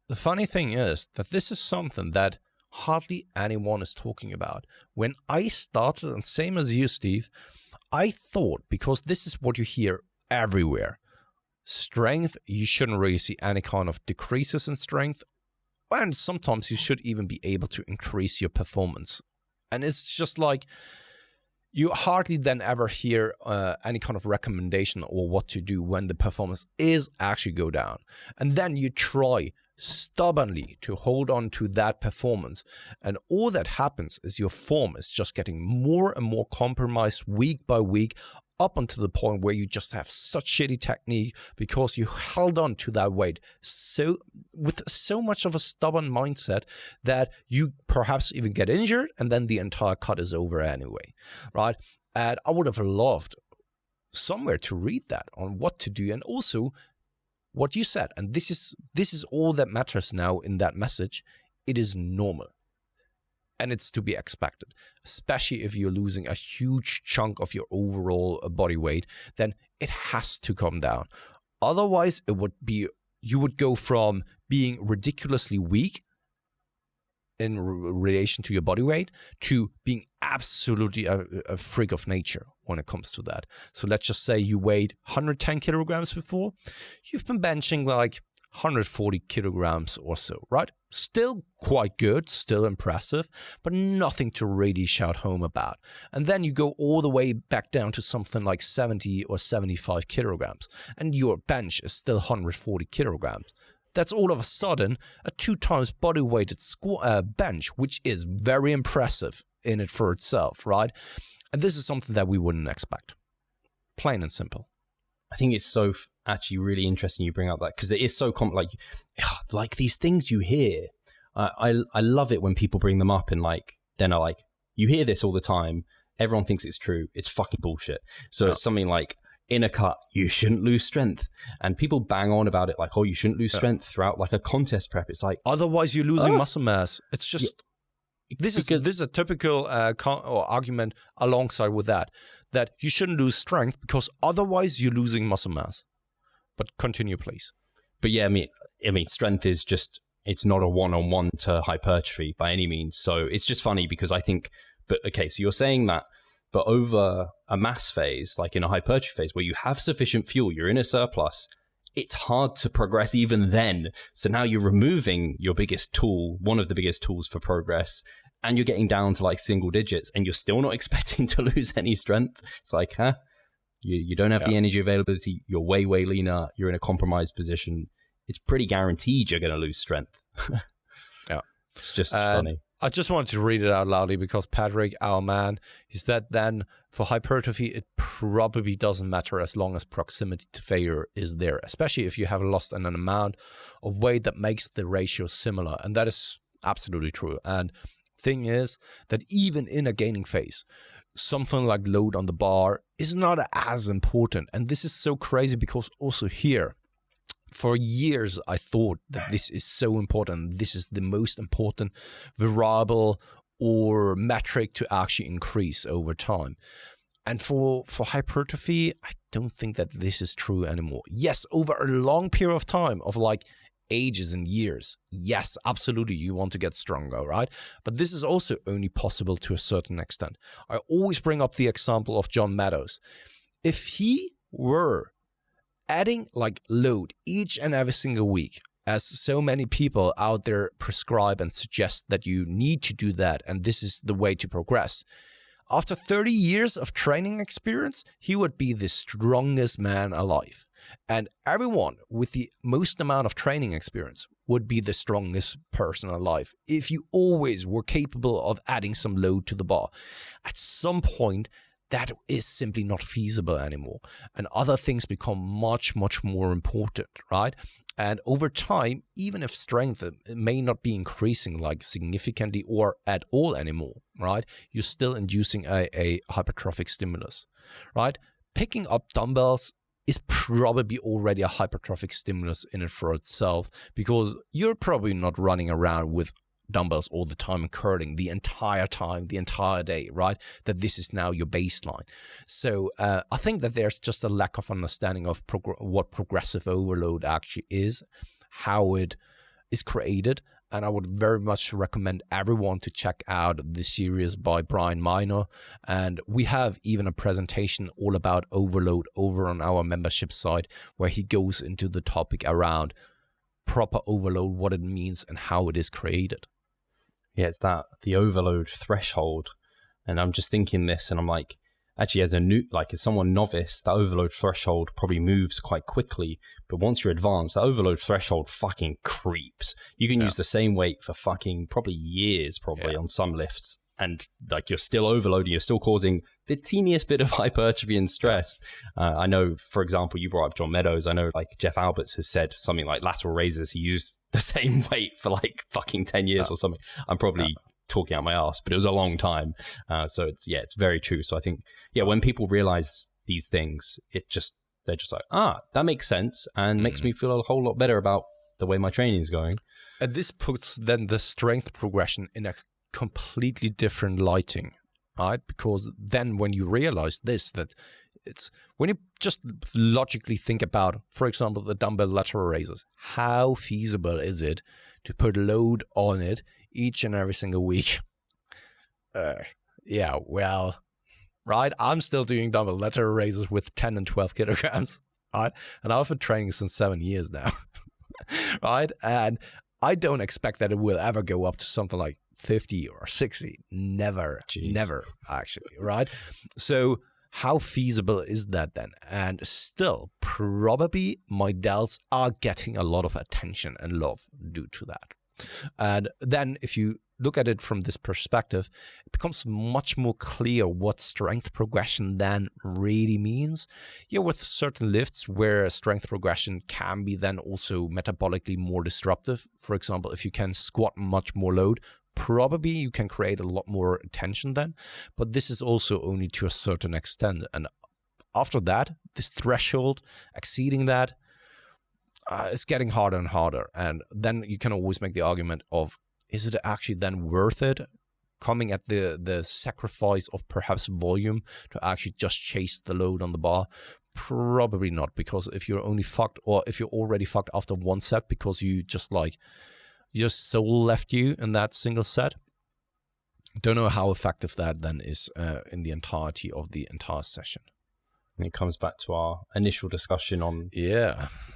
the funny thing is that this is something that hardly anyone is talking about. When I started, and same as you, Steve, I thought, because this is what you hear everywhere, strength, you shouldn't really see any kind of decreases in strength, and sometimes you should even be able to increase your performance. And it's just like, you hardly then ever hear any kind of recommendation or what to do when the performance is actually go down. And then you try stubbornly to hold on to that performance, and all that happens is your form is just getting more and more compromised week by week, up until the point where you just have such shitty technique because you held on to that weight with so much of a stubborn mindset that you perhaps even get injured, and then the entire cut is over anyway, right? And I would have loved somewhere to read that on what to do, and also what you said, and this is all that matters now in that message. It is normal, and it's to be expected, especially if you're losing a huge chunk of your overall body weight. Then it has to come down. Otherwise, you would go from being ridiculously weak in relation to your body weight to being absolutely a freak of nature when it comes to that. So let's just say you weighed 110 kilograms before. You've been benching like 140 kilograms or so, right? Still quite good, still impressive, but nothing to really shout home about. And then you go all the way back down to something like 70 or 75 kilograms, and your bench is still 140 kilograms. That's all of a sudden a 2 times body weighted bench, which is very impressive in it for itself, right? And this is something that we wouldn't expect. Plain and simple. I think it's so actually really interesting you bring up that, because it is so like these things you hear. I love it when people bring them up, and like then are like, you hear this all the time. Everyone thinks it's true. It's fucking bullshit. So It's something like, in a cut, you shouldn't lose strength, and people bang on about it like, oh, you shouldn't lose strength throughout like a contest prep. It's like, otherwise you're losing muscle mass. It's just this is a typical argument alongside with that you shouldn't lose strength because otherwise you're losing muscle mass. But continue, please. But yeah, I mean, strength is just, it's not a one-on-one to hypertrophy by any means. So it's just funny because I think, but okay, so you're saying that. But over a mass phase, like in a hypertrophy phase where you have sufficient fuel, you're in a surplus, it's hard to progress even then. So now you're removing your biggest tool, one of the biggest tools for progress, and you're getting down to like single digits, and you're still not expecting to lose any strength. It's like, you don't have the energy availability, you're way, way leaner, you're in a compromised position. It's pretty guaranteed you're going to lose strength. Yeah. It's just funny. I just wanted to read it out loudly because Patrick, our man, he said then for hypertrophy, it probably doesn't matter as long as proximity to failure is there, especially if you have lost an amount of weight that makes the ratio similar. And that is absolutely true. And thing is that even in a gaining phase, something like load on the bar is not as important. And this is so crazy because also here, for years, I thought that this is so important. This is the most important variable or metric to actually increase over time. And for hypertrophy, I don't think that this is true anymore. Yes, over a long period of time of like ages and years, yes, absolutely, you want to get stronger, right? But this is also only possible to a certain extent. I always bring up the example of John Meadows. If he were adding like load each and every single week, as so many people out there prescribe and suggest that you need to do that, and this is the way to progress, after 30 years of training experience, he would be the strongest man alive. And everyone with the most amount of training experience would be the strongest person alive if you always were capable of adding some load to the bar. At some point, that is simply not feasible anymore. And other things become much, much more important, right? And over time, even if strength may not be increasing like significantly or at all anymore, right? You're still inducing a hypertrophic stimulus, right? Picking up dumbbells is probably already a hypertrophic stimulus in and for itself, because you're probably not running around with dumbbells all the time and curling the entire time, the entire day, right? That this is now your baseline. So I think that there's just a lack of understanding of what progressive overload actually is, how it is created. And I would very much recommend everyone to check out the series by Brian Miner. And we have even a presentation all about overload over on our membership site, where he goes into the topic around proper overload, what it means and how it is created. Yeah, it's the overload threshold. And I'm just thinking this, and I'm like, actually, as someone novice, that overload threshold probably moves quite quickly. But once you're advanced, that overload threshold fucking creeps. You can use the same weight for fucking probably years, on some lifts. And like, you're still overloading, you're still causing the teeniest bit of hypertrophy and stress. I know, for example, you brought up John Meadows. I know like Jeff Alberts has said something like lateral raises, he used the same weight for like fucking 10 years or something. I'm probably talking out my ass, but it was a long time. So it's very true. So I think, when people realize these things, they're just like, that makes sense, and makes me feel a whole lot better about the way my training is going. And this puts then the strength progression in a completely different lighting, right? Because then when you realize this, that it's when you just logically think about, for example, the dumbbell lateral raises, how feasible is it to put load on it each and every single week? Right? I'm still doing dumbbell lateral raises with 10 and 12 kilograms, right? And I've been training since 7 years now, right? And I don't expect that it will ever go up to something like 50 or 60. Never actually, right? So how feasible is that then? And still, probably my delts are getting a lot of attention and love due to that. And then if you look at it from this perspective, it becomes much more clear what strength progression then really means. With certain lifts where strength progression can be then also metabolically more disruptive. For example, if you can squat much more load, probably you can create a lot more tension then. But this is also only to a certain extent. And after that, this threshold, exceeding that, it's getting harder and harder. And then you can always make the argument of, is it actually then worth it, coming at the sacrifice of perhaps volume to actually just chase the load on the bar? Probably not, because if you're only fucked, or if you're already fucked after one set because you just your soul left you in that single set, don't know how effective that then is in the entirety of the entire session. And it comes back to our initial discussion on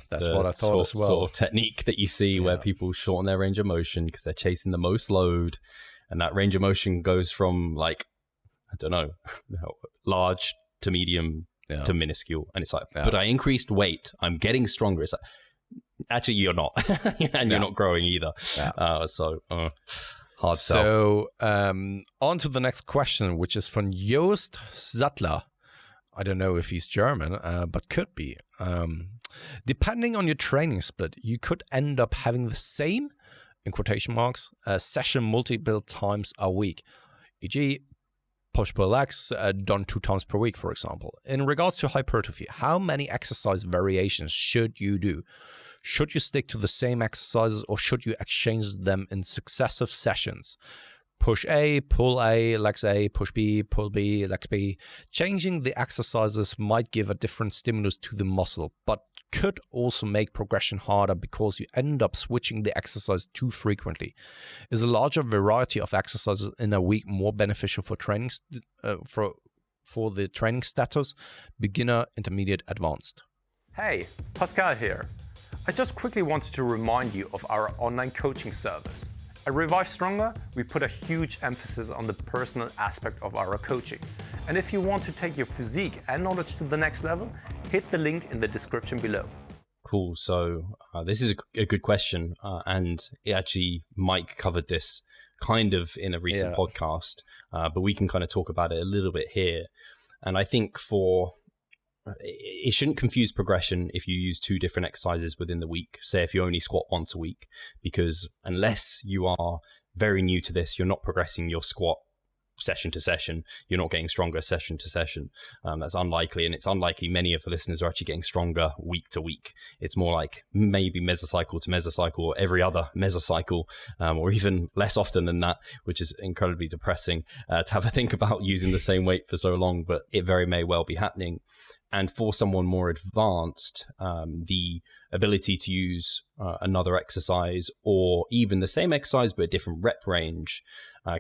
that's what I thought as well. Sort of technique that you see where people shorten their range of motion because they're chasing the most load, and that range of motion goes from like, I don't know, large to medium to minuscule, and it's like, but I increased weight, I'm getting stronger. It's like, actually you're not, and you're not growing either. Hard sell. So on to the next question, which is from Joost Sattler. I don't know if he's German, but could be. Depending on your training split, you could end up having the same, in quotation marks, session multiple times a week, e.g. push-pull legs done 2 times per week, for example. In regards to hypertrophy, how many exercise variations should you do? Should you stick to the same exercises, or should you exchange them in successive sessions? push A, pull A, legs A, push B, pull B, legs B. Changing the exercises might give a different stimulus to the muscle, but could also make progression harder because you end up switching the exercise too frequently. Is a larger variety of exercises in a week more beneficial for training for the training status, beginner, intermediate, advanced? Hey, Pascal here. I just quickly wanted to remind you of our online coaching service. At Revive Stronger, we put a huge emphasis on the personal aspect of our coaching. And if you want to take your physique and knowledge to the next level, hit the link in the description below. Cool. So this is a good question. And actually, Mike covered this kind of in a recent podcast, but we can kind of talk about it a little bit here. And I think it shouldn't confuse progression if you use 2 different exercises within the week. Say if you only squat once a week, because unless you are very new to this, you're not progressing your squat session to session. You're not getting stronger session to session. That's unlikely, and it's unlikely many of the listeners are actually getting stronger week to week. It's more like maybe mesocycle to mesocycle, or every other mesocycle, or even less often than that, which is incredibly depressing to have a think about using the same weight for so long, but it very may well be happening. And for someone more advanced, the ability to use another exercise, or even the same exercise but a different rep range,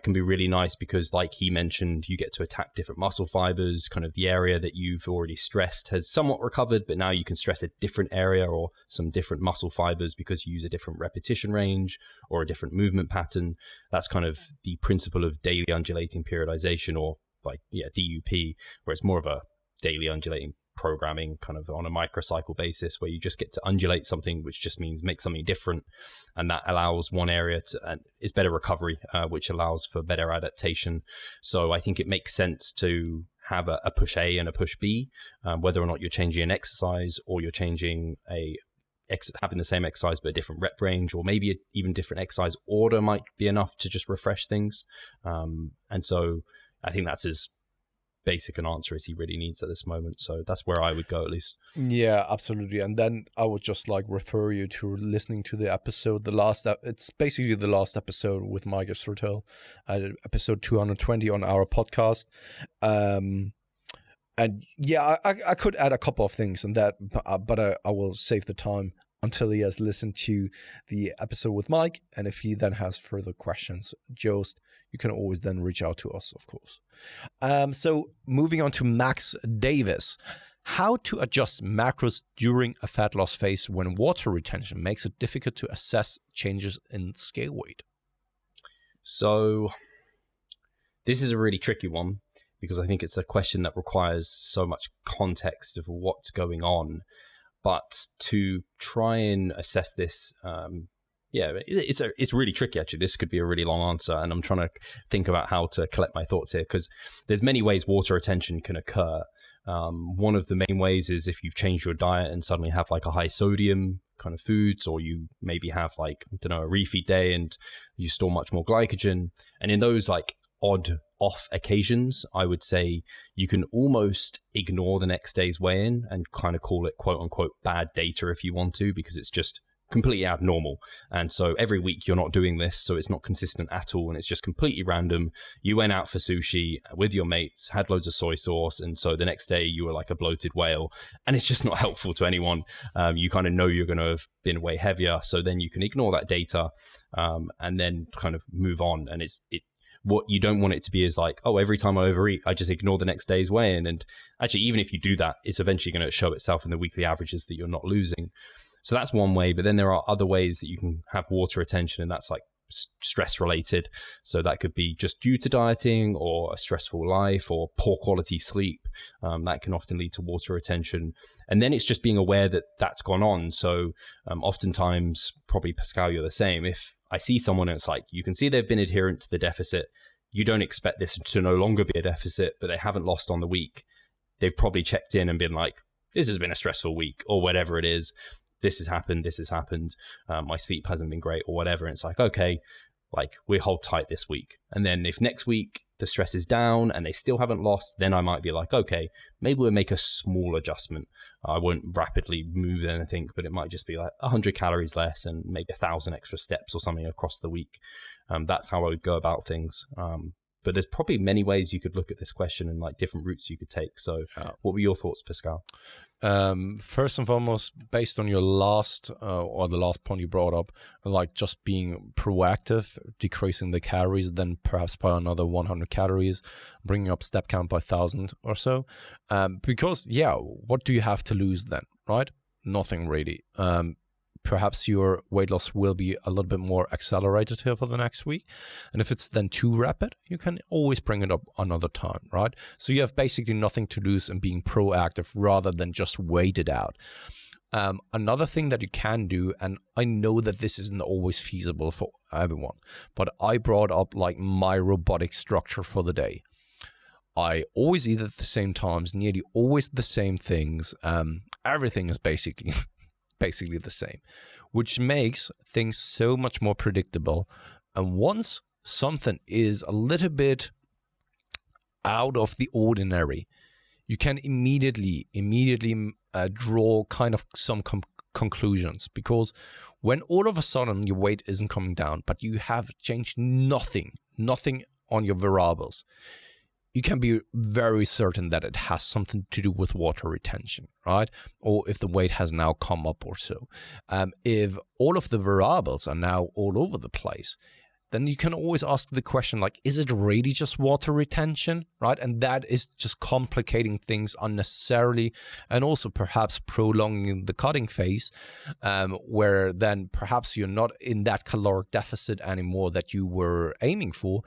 can be really nice, because like he mentioned, you get to attack different muscle fibers. Kind of the area that you've already stressed has somewhat recovered, but now you can stress a different area or some different muscle fibers because you use a different repetition range or a different movement pattern. That's kind of the principle of daily undulating periodization, or DUP, where it's more of a daily undulating programming kind of on a microcycle basis, where you just get to undulate something, which just means make something different, and that allows one area to is better recovery, which allows for better adaptation. So I think it makes sense to have a push A and a push B, whether or not you're changing an exercise, or you're changing having the same exercise but a different rep range, or maybe even different exercise order might be enough to just refresh things. And so I think that's as basic an answer as he really needs at this moment. So that's where I would go, at least. Yeah, absolutely. And then I would just refer you to listening to the episode, it's basically the last episode with Mike Strutel, episode 220 on our podcast. And yeah, I could add a couple of things on that, but I will save the time until he has listened to the episode with Mike. And if he then has further questions, Jost, you can always then reach out to us, of course. So moving on to Max Davis. How to adjust macros during a fat loss phase when water retention makes it difficult to assess changes in scale weight. So this is a really tricky one, because I think it's a question that requires so much context of what's going on. But to try and assess this, it's really tricky, actually. This could be a really long answer, and I'm trying to think about how to collect my thoughts here, because there's many ways water retention can occur. One of the main ways is if you've changed your diet and suddenly have a high sodium kind of foods, or you maybe have a refeed day and you store much more glycogen. And in those odd off occasions, I would say you can almost ignore the next day's weigh-in and kind of call it quote unquote bad data if you want to, because it's just completely abnormal. And so every week you're not doing this, so it's not consistent at all, and it's just completely random. You went out for sushi with your mates, had loads of soy sauce, and so the next day you were like a bloated whale, and it's just not helpful to anyone. You kind of know you're going to have been way heavier, so then you can ignore that data and then kind of move on. And what you don't want it to be is every time I overeat, I just ignore the next day's weigh-in. And actually, even if you do that, it's eventually going to show itself in the weekly averages that you're not losing. So that's one way. But then there are other ways that you can have water retention, and that's stress related. So that could be just due to dieting, or a stressful life, or poor quality sleep. That can often lead to water retention. And then it's just being aware that that's gone on. So oftentimes, probably Pascal, you're the same. If I see someone and it's you can see they've been adherent to the deficit, you don't expect this to no longer be a deficit, but they haven't lost on the week. They've probably checked in and been this has been a stressful week, or whatever it is. This has happened. My sleep hasn't been great, or whatever. And it's okay, we hold tight this week. And then if next week the stress is down and they still haven't lost, then I might be okay, maybe we'll make a small adjustment. I won't rapidly move anything, but it might just be 100 calories less and maybe 1,000 extra steps or something across the week. That's how I would go about things. But there's probably many ways you could look at this question and like different routes you could take. So what were your thoughts, Pascal? First and foremost, based on your last or the last point you brought up, like just being proactive, decreasing the calories, then perhaps by another 100 calories, bringing up step count by 1,000 or so. Because, what do you have to lose then, right? Nothing really. Perhaps your weight loss will be a little bit more accelerated here for the next week. And if it's then too rapid, you can always bring it up another time, right? So you have basically nothing to lose in being proactive rather than just wait it out. Another thing that you can do, and I know that this isn't always feasible for everyone, but I brought up like my robotic structure for the day. I always eat at the same times, nearly always the same things. Everything is basically the same, which makes things so much more predictable. And once something is a little bit out of the ordinary, you can immediately draw kind of some conclusions, because when all of a sudden your weight isn't coming down, but you have changed nothing on your variables, you can be very certain that it has something to do with water retention, right? Or if the weight has now come up or so. If all of the variables are now all over the place, then you can always ask the question, like, is it really just water retention, right? And that is just complicating things unnecessarily, and also perhaps prolonging the cutting phase, where then perhaps you're not in that caloric deficit anymore that you were aiming for.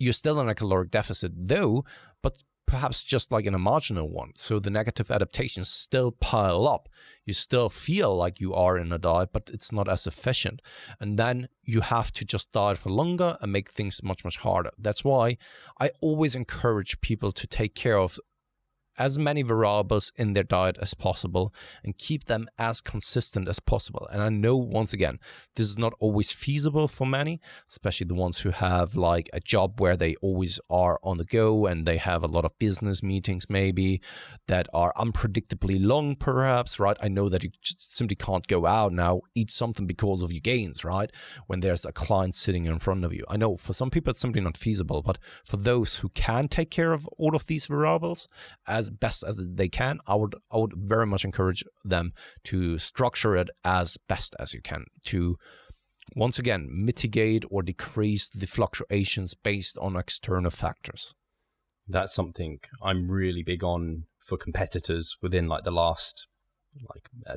You're still in a caloric deficit though, but perhaps just like in a marginal one. So the negative adaptations still pile up. You still feel like you are in a diet, but it's not as efficient. And then you have to just diet for longer and make things much, much harder. That's why I always encourage people to take care of as many variables in their diet as possible and keep them as consistent as possible. And I know, once again, this is not always feasible for many, especially the ones who have like a job where they always are on the go and they have a lot of business meetings maybe that are unpredictably long perhaps, right? I know that you just simply can't go out now, eat something because of your gains, right? When there's a client sitting in front of you. I know for some people it's simply not feasible, but for those who can take care of all of these variables as best as they can, I would very much encourage them to structure it as best as you can to, once again, mitigate or decrease the fluctuations based on external factors. That's something I'm really big on for competitors within like the last,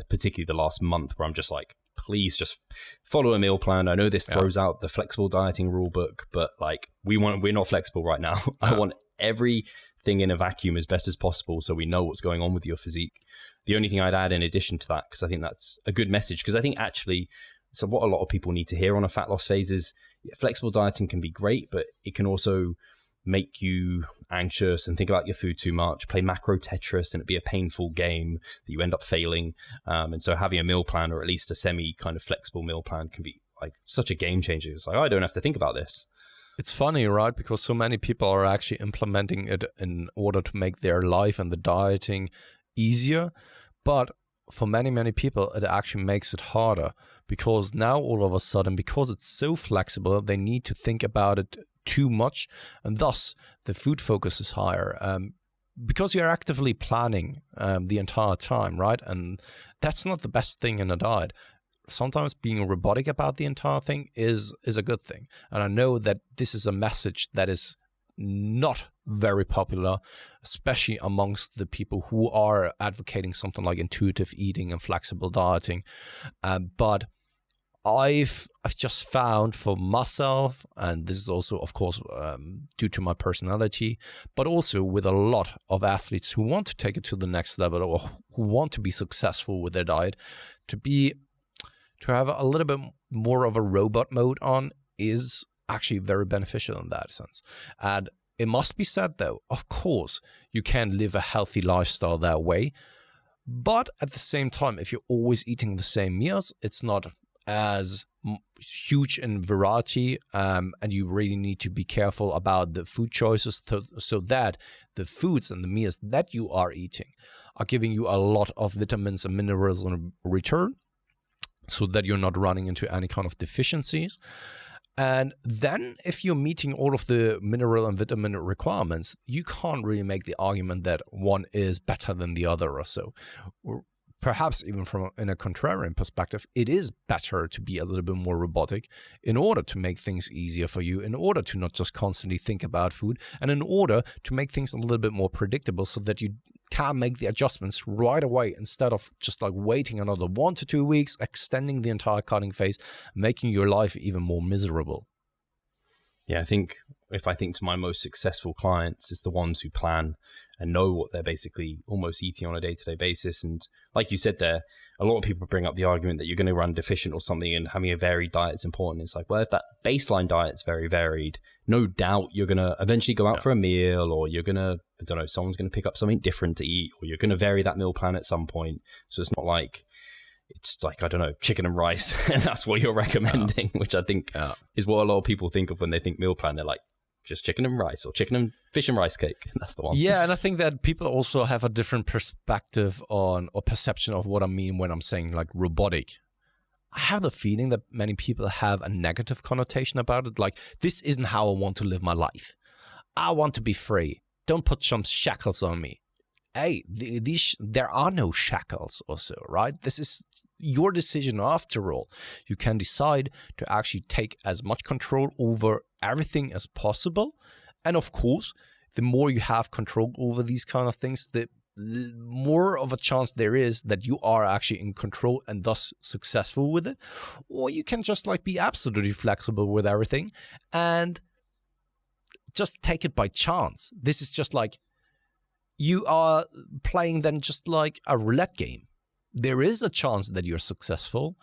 particularly the last month, where I'm just like, please just follow a meal plan. I know this throws out the flexible dieting rule book, but like we're not flexible right now. I want everything in a vacuum as best as possible so we know what's going on with your physique. The only thing I'd add in addition to that, because I think that's a good message, because I think actually, so what a lot of people need to hear on a fat loss phase is flexible dieting can be great, but it can also make you anxious and think about your food too much, play macro Tetris, and it'd be a painful game that you end up failing. And so having a meal plan, or at least a semi kind of flexible meal plan, can be like such a game changer. It's like, oh, I don't have to think about this. It's funny, right? Because so many people are actually implementing it in order to make their life and the dieting easier. But for many, many people, it actually makes it harder, because now all of a sudden, because it's so flexible, they need to think about it too much. And thus, the food focus is higher. Because you're actively planning the entire time, right? And that's not the best thing in a diet. Sometimes being robotic about the entire thing is a good thing. And I know that this is a message that is not very popular, especially amongst the people who are advocating something like intuitive eating and flexible dieting. But I've just found for myself, and this is also, of course, due to my personality, but also with a lot of athletes who want to take it to the next level or who want to be successful with their diet, to have a little bit more of a robot mode on is actually very beneficial in that sense. And it must be said, though, of course, you can live a healthy lifestyle that way. But at the same time, if you're always eating the same meals, it's not as huge in variety, and you really need to be careful about the food choices so that the foods and the meals that you are eating are giving you a lot of vitamins and minerals in return, so that you're not running into any kind of deficiencies. And then if you're meeting all of the mineral and vitamin requirements, you can't really make the argument that one is better than the other or so. Or perhaps even from in a contrarian perspective, it is better to be a little bit more robotic in order to make things easier for you, in order to not just constantly think about food, and in order to make things a little bit more predictable so that you can make the adjustments right away instead of just like waiting another 1 to 2 weeks, extending the entire cutting phase, making your life even more miserable. Yeah, I think if I think to my most successful clients, it's the ones who plan and know what they're basically almost eating on a day-to-day basis. And like you said there, a lot of people bring up the argument that you're going to run deficient or something and having a varied diet is important. It's like, well, if that baseline diet's very varied, no doubt you're going to eventually go out for a meal, or you're going to, I don't know, someone's going to pick up something different to eat, or you're going to vary that meal plan at some point. So it's not like, it's like, I don't know, chicken and rice, and that's what you're recommending, which I think is what a lot of people think of when they think meal plan. They're like, just chicken and rice, or chicken and fish and rice cake. That's the one. Yeah, and I think that people also have a different perspective on, or perception of what I mean when I'm saying like robotic. I have the feeling that many people have a negative connotation about it. Like, this isn't how I want to live my life. I want to be free. Don't put some shackles on me. Hey, there are no shackles also, right? This is your decision after all. You can decide to actually take as much control over everything as possible. And of course, the more you have control over these kind of things, the more of a chance there is that you are actually in control and thus successful with it. Or you can just like be absolutely flexible with everything and just take it by chance. This is just like, you are playing then just like a roulette game. There is a chance that you're successful,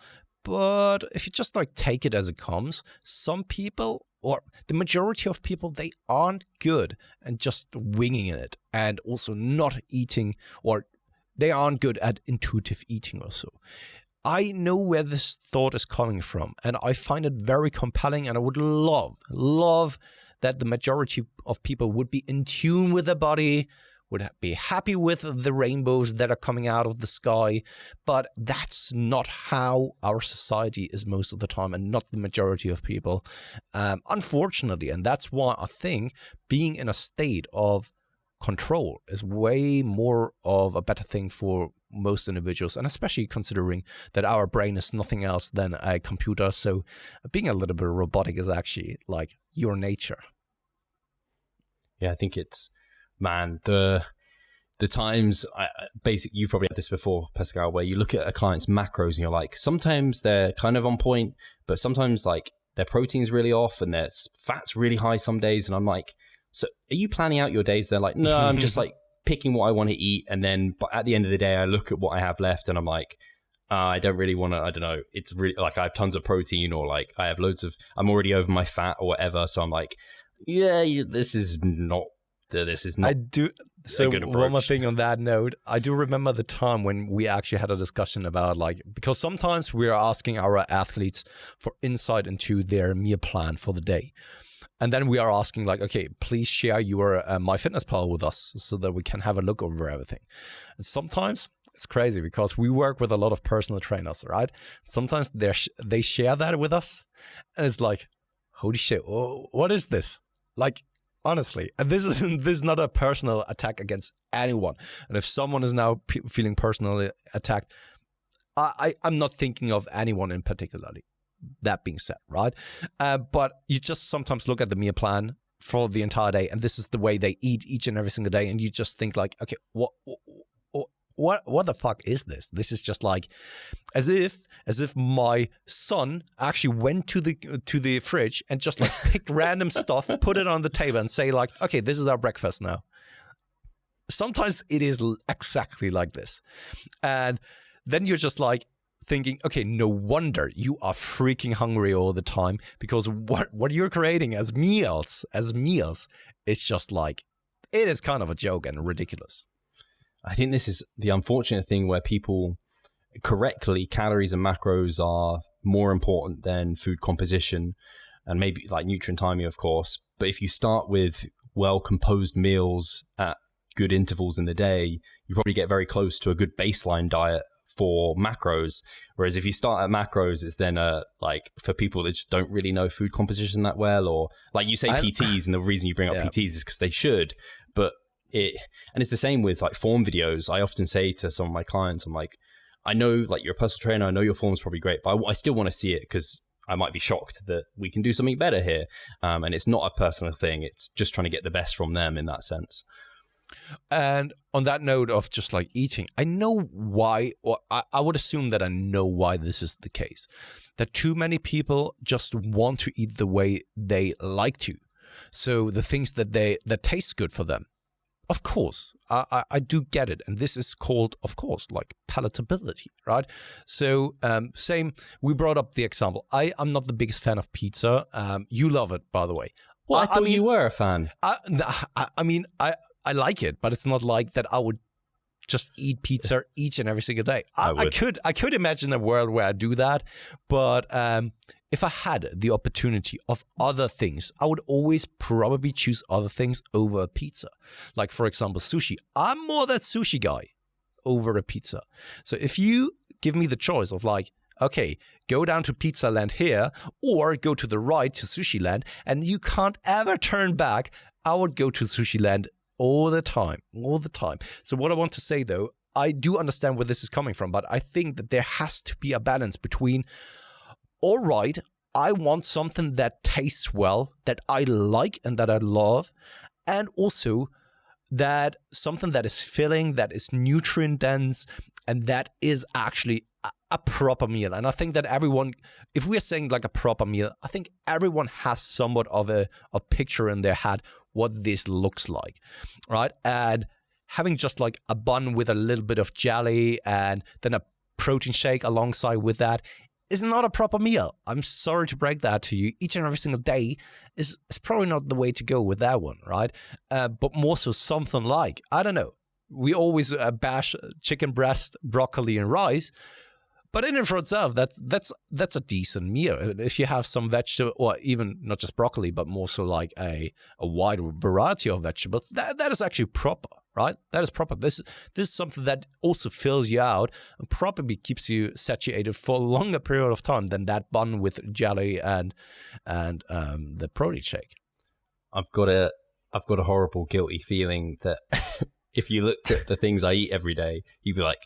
but if you just like take it as it comes, some people, or the majority of people, they aren't good and just winging it, and also not eating, or they aren't good at intuitive eating also. I know where this thought is coming from, and I find it very compelling, and I would love that the majority of people would be in tune with their body, would be happy with the rainbows that are coming out of the sky. But that's not how our society is most of the time, and not the majority of people, unfortunately. And that's why I think being in a state of control is way more of a better thing for most individuals, and especially considering that our brain is nothing else than a computer. So being a little bit robotic is actually like your nature. Yeah, I think it's, man, the times, basically, you've probably had this before, Pascal, where you look at a client's macros and you're like, sometimes they're kind of on point, but sometimes like their protein's really off and their fat's really high some days. And I'm like, so are you planning out your days? They're like, no, I'm just like picking what I want to eat. And then, but at the end of the day, I look at what I have left and I'm like, I don't really want to, I don't know, it's really like I have tons of protein, or like I have loads of, I'm already over my fat or whatever. So I'm like, yeah, this is not. I do. So one more thing on that note, I do remember the time when we actually had a discussion about like, because sometimes we are asking our athletes for insight into their meal plan for the day. And then we are asking like, okay, please share your MyFitnessPal with us so that we can have a look over everything. And sometimes it's crazy because we work with a lot of personal trainers, right? Sometimes they share that with us and it's like, holy shit, what is this? Like, honestly, and this is not a personal attack against anyone. And if someone is now feeling personally attacked, I'm not thinking of anyone in particularly. That being said, right? But you just sometimes look at the meal plan for the entire day, and this is the way they eat each and every single day, and you just think like, okay, what the fuck is this? This is just like as if my son actually went to the fridge and just like picked random stuff, put it on the table and say like, okay, this is our breakfast now. Sometimes it is exactly like this. And then you're just like thinking, okay, no wonder you are freaking hungry all the time, because what you're creating as meals, it's just like, it is kind of a joke and ridiculous. I think this is the unfortunate thing where people correctly, calories and macros are more important than food composition and maybe like nutrient timing, of course. But if you start with well-composed meals at good intervals in the day, you probably get very close to a good baseline diet for macros. Whereas if you start at macros, it's then like for people that just don't really know food composition that well, or like you say PTs, and the reason you bring up PTs is because they should. But and it's the same with like form videos. I often say to some of my clients, I'm like, I know like you're a personal trainer, I know your form's probably great, but I still want to see it because I might be shocked that we can do something better here. And it's not a personal thing. It's just trying to get the best from them in that sense. And on that note of just like eating, I know why, or I would assume that I know why this is the case. That too many people just want to eat the way they like to. So the things that taste good for them. Of course, I do get it. And this is called, of course, like palatability, right? So same, we brought up the example. I'm not the biggest fan of pizza. You love it, by the way. Well, I thought you were a fan. I mean, I like it, but it's not like that I would just eat pizza each and every single day. I could imagine a world where I do that, but if I had the opportunity of other things, I would always probably choose other things over pizza. Like, for example, sushi. I'm more that sushi guy over a pizza. So if you give me the choice of like, okay, go down to Pizza Land here or go to the right to Sushi Land, and you can't ever turn back, I would go to Sushi Land all the time. So what I want to say, though, I do understand where this is coming from, but I think that there has to be a balance between, all right, I want something that tastes well, that I like and that I love, and also that something that is filling, that is nutrient dense, and that is actually a proper meal. And I think that everyone, if we're saying like a proper meal, I think everyone has somewhat of a picture in their head what this looks like, right? And having just like a bun with a little bit of jelly and then a protein shake alongside with that is not a proper meal. I'm sorry to break that to you. Each and every single day is probably not the way to go with that one, right? But more so something like, I don't know, we always bash chicken breast, broccoli, and rice. But in and for itself, that's a decent meal. If you have some vegetable, or even not just broccoli, but more so like a wide variety of vegetables, that is actually proper, right? That is proper. This is something that also fills you out and probably keeps you satiated for a longer period of time than that bun with jelly and the protein shake. I've got a horrible guilty feeling that if you looked at the things I eat every day, you'd be like,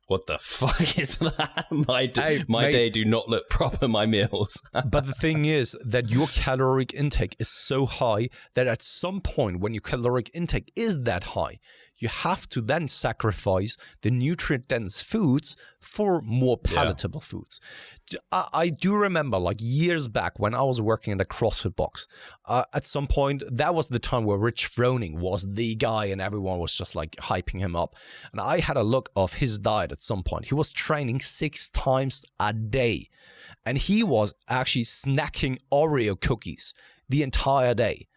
what the fuck is that? My day do not look proper, my meals. But the thing is that your caloric intake is so high that at some point when your caloric intake is that high, you have to then sacrifice the nutrient-dense foods for more palatable foods. I do remember like years back when I was working in a CrossFit box, at some point, that was the time where Rich Froning was the guy and everyone was just like hyping him up. And I had a look of his diet at some point. He was training 6 times a day and he was actually snacking Oreo cookies the entire day.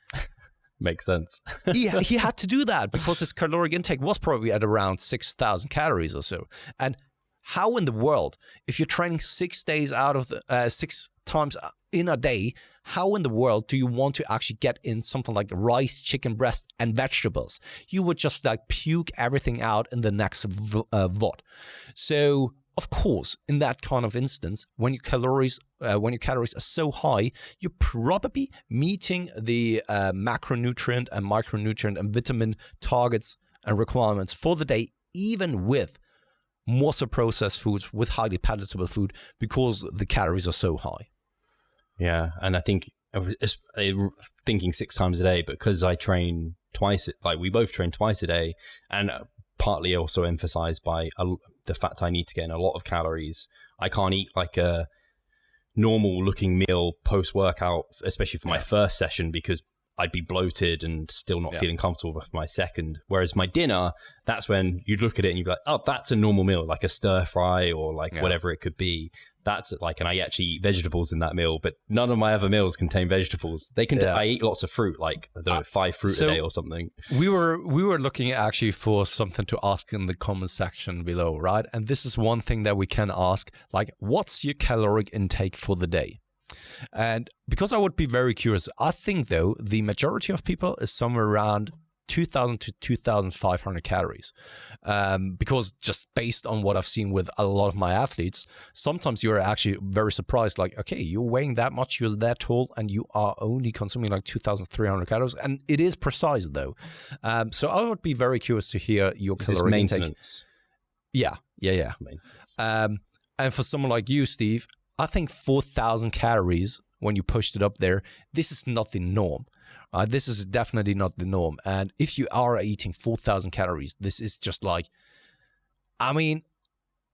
Makes sense. he had to do that because his caloric intake was probably at around 6,000 calories or so. And how in the world, if you're training 6 days out of the 6 times in a day, how in the world do you want to actually get in something like rice, chicken breast, and vegetables? You would just like puke everything out in the next VOD. So, of course, in that kind of instance, when your calories are so high, you're probably meeting the macronutrient and micronutrient and vitamin targets and requirements for the day, even with more so processed foods, with highly palatable food, because the calories are so high. Yeah, and I think thinking 6 times a day, because I train twice, like we both train twice a day, and partly also emphasized by the fact I need to get in a lot of calories. I can't eat like a normal looking meal post-workout, especially for my first session, because I'd be bloated and still not feeling comfortable with my second. Whereas my dinner, that's when you'd look at it and you'd be like, oh, that's a normal meal, like a stir fry or like whatever it could be. That's like, and I actually eat vegetables in that meal, but none of my other meals contain vegetables. They can. I eat lots of fruit, like I don't know, 5 fruit a day or something. We were looking actually for something to ask in the comment section below, right? And this is one thing that we can ask, like, what's your caloric intake for the day? And because I would be very curious, I think though the majority of people is somewhere around 2,000 to 2,500 calories. Because just based on what I've seen with a lot of my athletes, sometimes you're actually very surprised, like, okay, you're weighing that much, you're that tall, and you are only consuming like 2,300 calories. And it is precise though. So I would be very curious to hear your caloric maintenance. Intake. Yeah. Maintenance. And for someone like you, Steve, I think 4,000 calories, when you pushed it up there, this is not the norm. This is definitely not the norm. And if you are eating 4,000 calories, this is just like, I mean,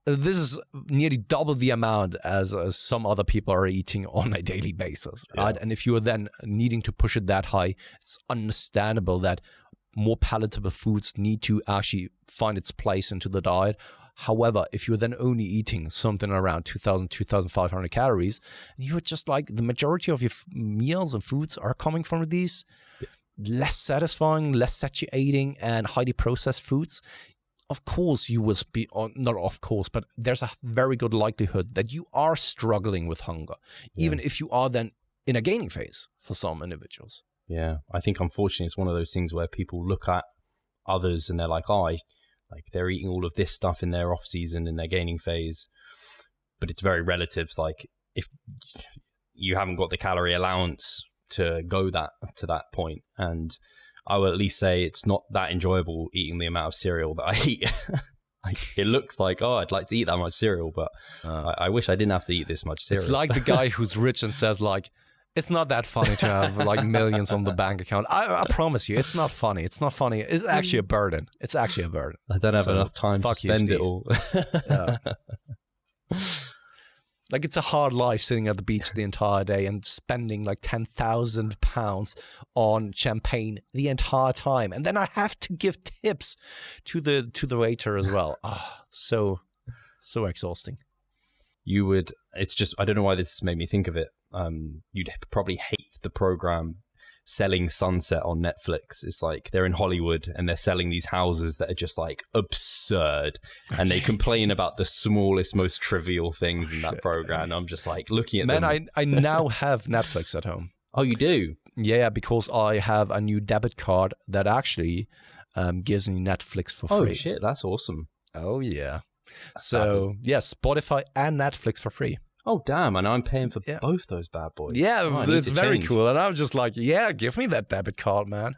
this is nearly double the amount as some other people are eating on a daily basis. Right? And if you're then needing to push it that high, it's understandable that more palatable foods need to actually find its place into the diet. However, if you're then only eating something around 2,000, 2,500 calories, you're just like the majority of your meals and foods are coming from these less satisfying, less satiating, and highly processed foods. Of course, you will be, not of course, but there's a very good likelihood that you are struggling with hunger, even if you are then in a gaining phase for some individuals. Yeah, I think unfortunately it's one of those things where people look at others and they're like, like they're eating all of this stuff in their off season in their gaining phase, but it's very relative. Like if you haven't got the calorie allowance to go to that point, and I will at least say it's not that enjoyable eating the amount of cereal that I eat. It looks like, I'd like to eat that much cereal, but I wish I didn't have to eat this much cereal. It's like the guy who's rich and says like, it's not that funny to have like millions on the bank account. I promise you, it's not funny. It's not funny. It's actually a burden. It's actually a burden. I don't have enough time to spend it all. Like it's a hard life sitting at the beach the entire day and spending like 10,000 pounds on champagne the entire time. And then I have to give tips to the waiter as well. So exhausting. It's just, I don't know why this has made me think of it. You'd probably hate the program selling Sunset on Netflix. It's like they're in Hollywood and they're selling these houses that are just like absurd, and they complain about the smallest, most trivial things in that program. And I'm just like looking at them. Man, I now have Netflix at home. Oh, you do? Yeah, because I have a new debit card that actually gives me Netflix for free. Oh shit, that's awesome. Oh yeah. So yes, Spotify and Netflix for free. Oh damn! And I'm paying for both those bad boys. Yeah, it's very cool. And I'm just like, yeah, give me that debit card, man.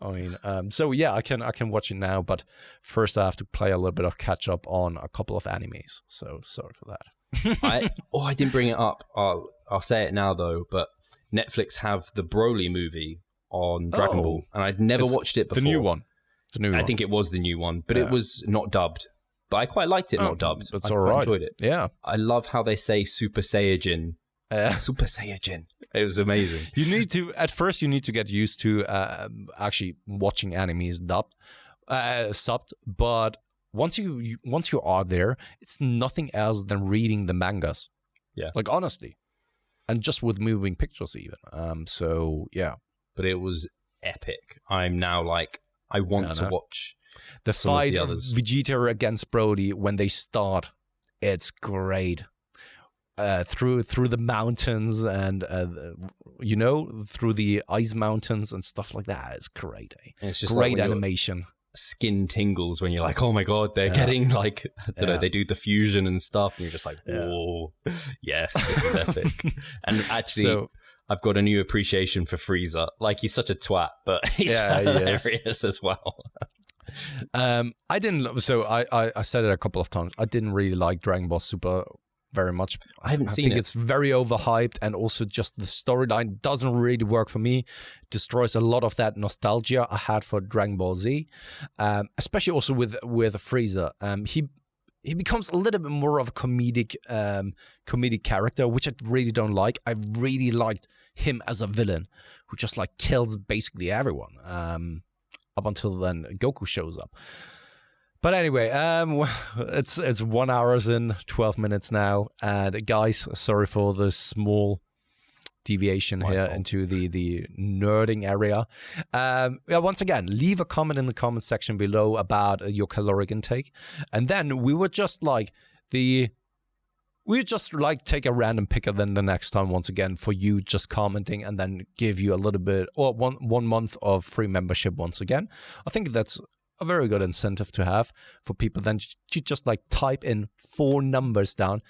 I mean, so yeah, I can watch it now, but first I have to play a little bit of catch up on a couple of animes. So sorry for that. I didn't bring it up. I'll say it now though. But Netflix have the Broly movie on Dragon Ball, and I'd never watched it before. The new one. I think it was the new one, but it was not dubbed. But I quite liked it not dubbed. It's all right. I enjoyed it. Yeah. I love how they say Super Saiyajin. Super Saiyajin. It was amazing. At first you need to get used to actually watching animes subbed, but once you are there, it's nothing else than reading the mangas. Yeah. Like honestly. And just with moving pictures even. So yeah. But it was epic. I'm now like, I want to watch the fight of Vegeta against Brody when they start. It's great. Through the mountains and through the ice mountains and stuff like that. It's great. It's just great like animation. Skin tingles when you're like, oh my god, they're getting like, I don't know, they do the fusion and stuff, and you're just like, whoa, yes, this is epic. And actually, I've got a new appreciation for Frieza. Like, he's such a twat, but he's hilarious as well. I didn't. So I said it a couple of times. I didn't really like Dragon Ball Super very much. I haven't seen it. I think it's very overhyped, and also just the storyline doesn't really work for me. It destroys a lot of that nostalgia I had for Dragon Ball Z, especially also with Frieza. He becomes a little bit more of a comedic character, which I really don't like. I really liked him as a villain who just like kills basically everyone. Up until then, Goku shows up. But anyway, it's 1 hour in 12 minutes now, and guys, sorry for the small deviation here into the nerding area. Once again, leave a comment in the comment section below about your caloric intake, and then we would just like the we just like take a random picker then the next time, once again, for you just commenting, and then give you a little bit, or one month of free membership once again. I think that's a very good incentive to have for people. Then you just like type in 4 numbers down.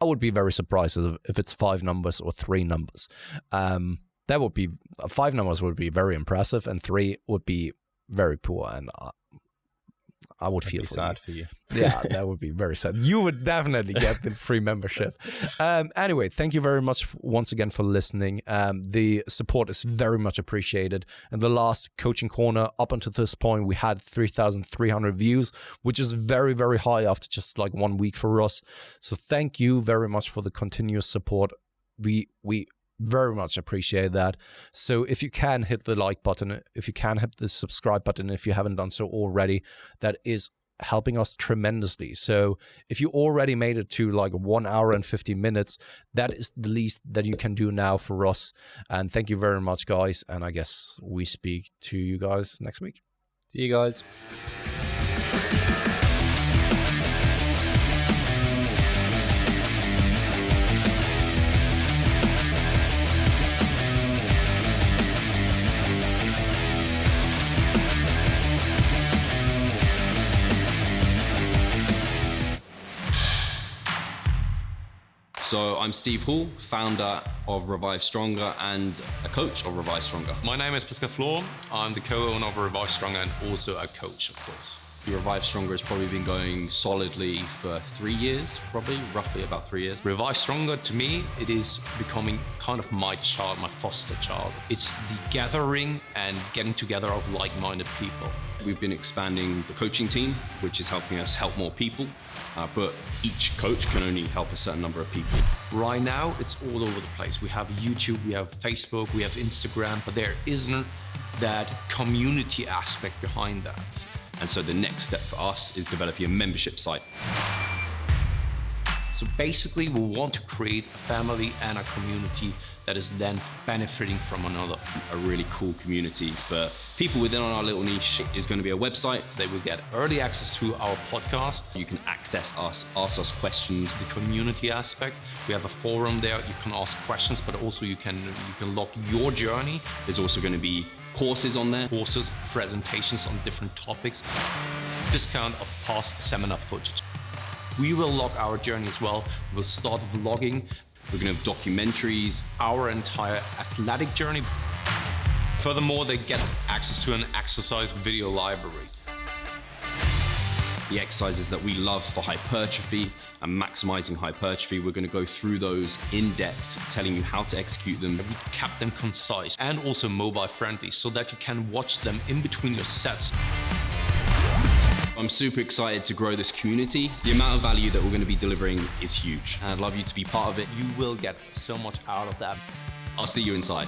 I would be very surprised if it's 5 numbers or 3 numbers. That would be 5 numbers would be very impressive, and 3 would be very poor, and I would feel sad for you. Yeah, that would be very sad. You would definitely get the free membership. Anyway, thank you very much once again for listening. The support is very much appreciated. In the last Coaching Corner, up until this point, we had 3,300 views, which is very, very high after just like 1 week for us. So thank you very much for the continuous support. We very much appreciate that. So if you can hit the like button, if you can hit the subscribe button, if you haven't done so already, that is helping us tremendously. So if you already made it to like 1 hour and 50 minutes, that is the least that you can do now for us. And thank you very much, guys. And I guess we speak to you guys next week. See you guys. So I'm Steve Hall, founder of Revive Stronger and a coach of Revive Stronger. My name is Pascal. I'm the co-owner of Revive Stronger and also a coach, of course. Revive Stronger has probably been going solidly for 3 years, roughly about 3 years. Revive Stronger, to me, it is becoming kind of my child, my foster child. It's the gathering and getting together of like-minded people. We've been expanding the coaching team, which is helping us help more people, but each coach can only help a certain number of people. Right now, it's all over the place. We have YouTube, we have Facebook, we have Instagram, but there isn't that community aspect behind that. And so the next step for us is developing a membership site. So basically, we want to create a family and a community that is then benefiting from another. A really cool community for people within our little niche is going to be a website. They will get early access to our podcast. You can access us, ask us questions. The community aspect, we have a forum there. You can ask questions, but also you can log your journey. There's also going to be courses on there. Courses, presentations on different topics. Discount of past seminar footage. We will log our journey as well. We'll start vlogging. We're going to have documentaries. Our entire athletic journey. Furthermore, they get access to an exercise video library. The exercises that we love for hypertrophy and maximizing hypertrophy, we're going to go through those in depth, telling you how to execute them. We kept them concise and also mobile friendly so that you can watch them in between your sets. I'm super excited to grow this community. The amount of value that we're going to be delivering is huge, and I'd love you to be part of it. You will get so much out of that. I'll see you inside.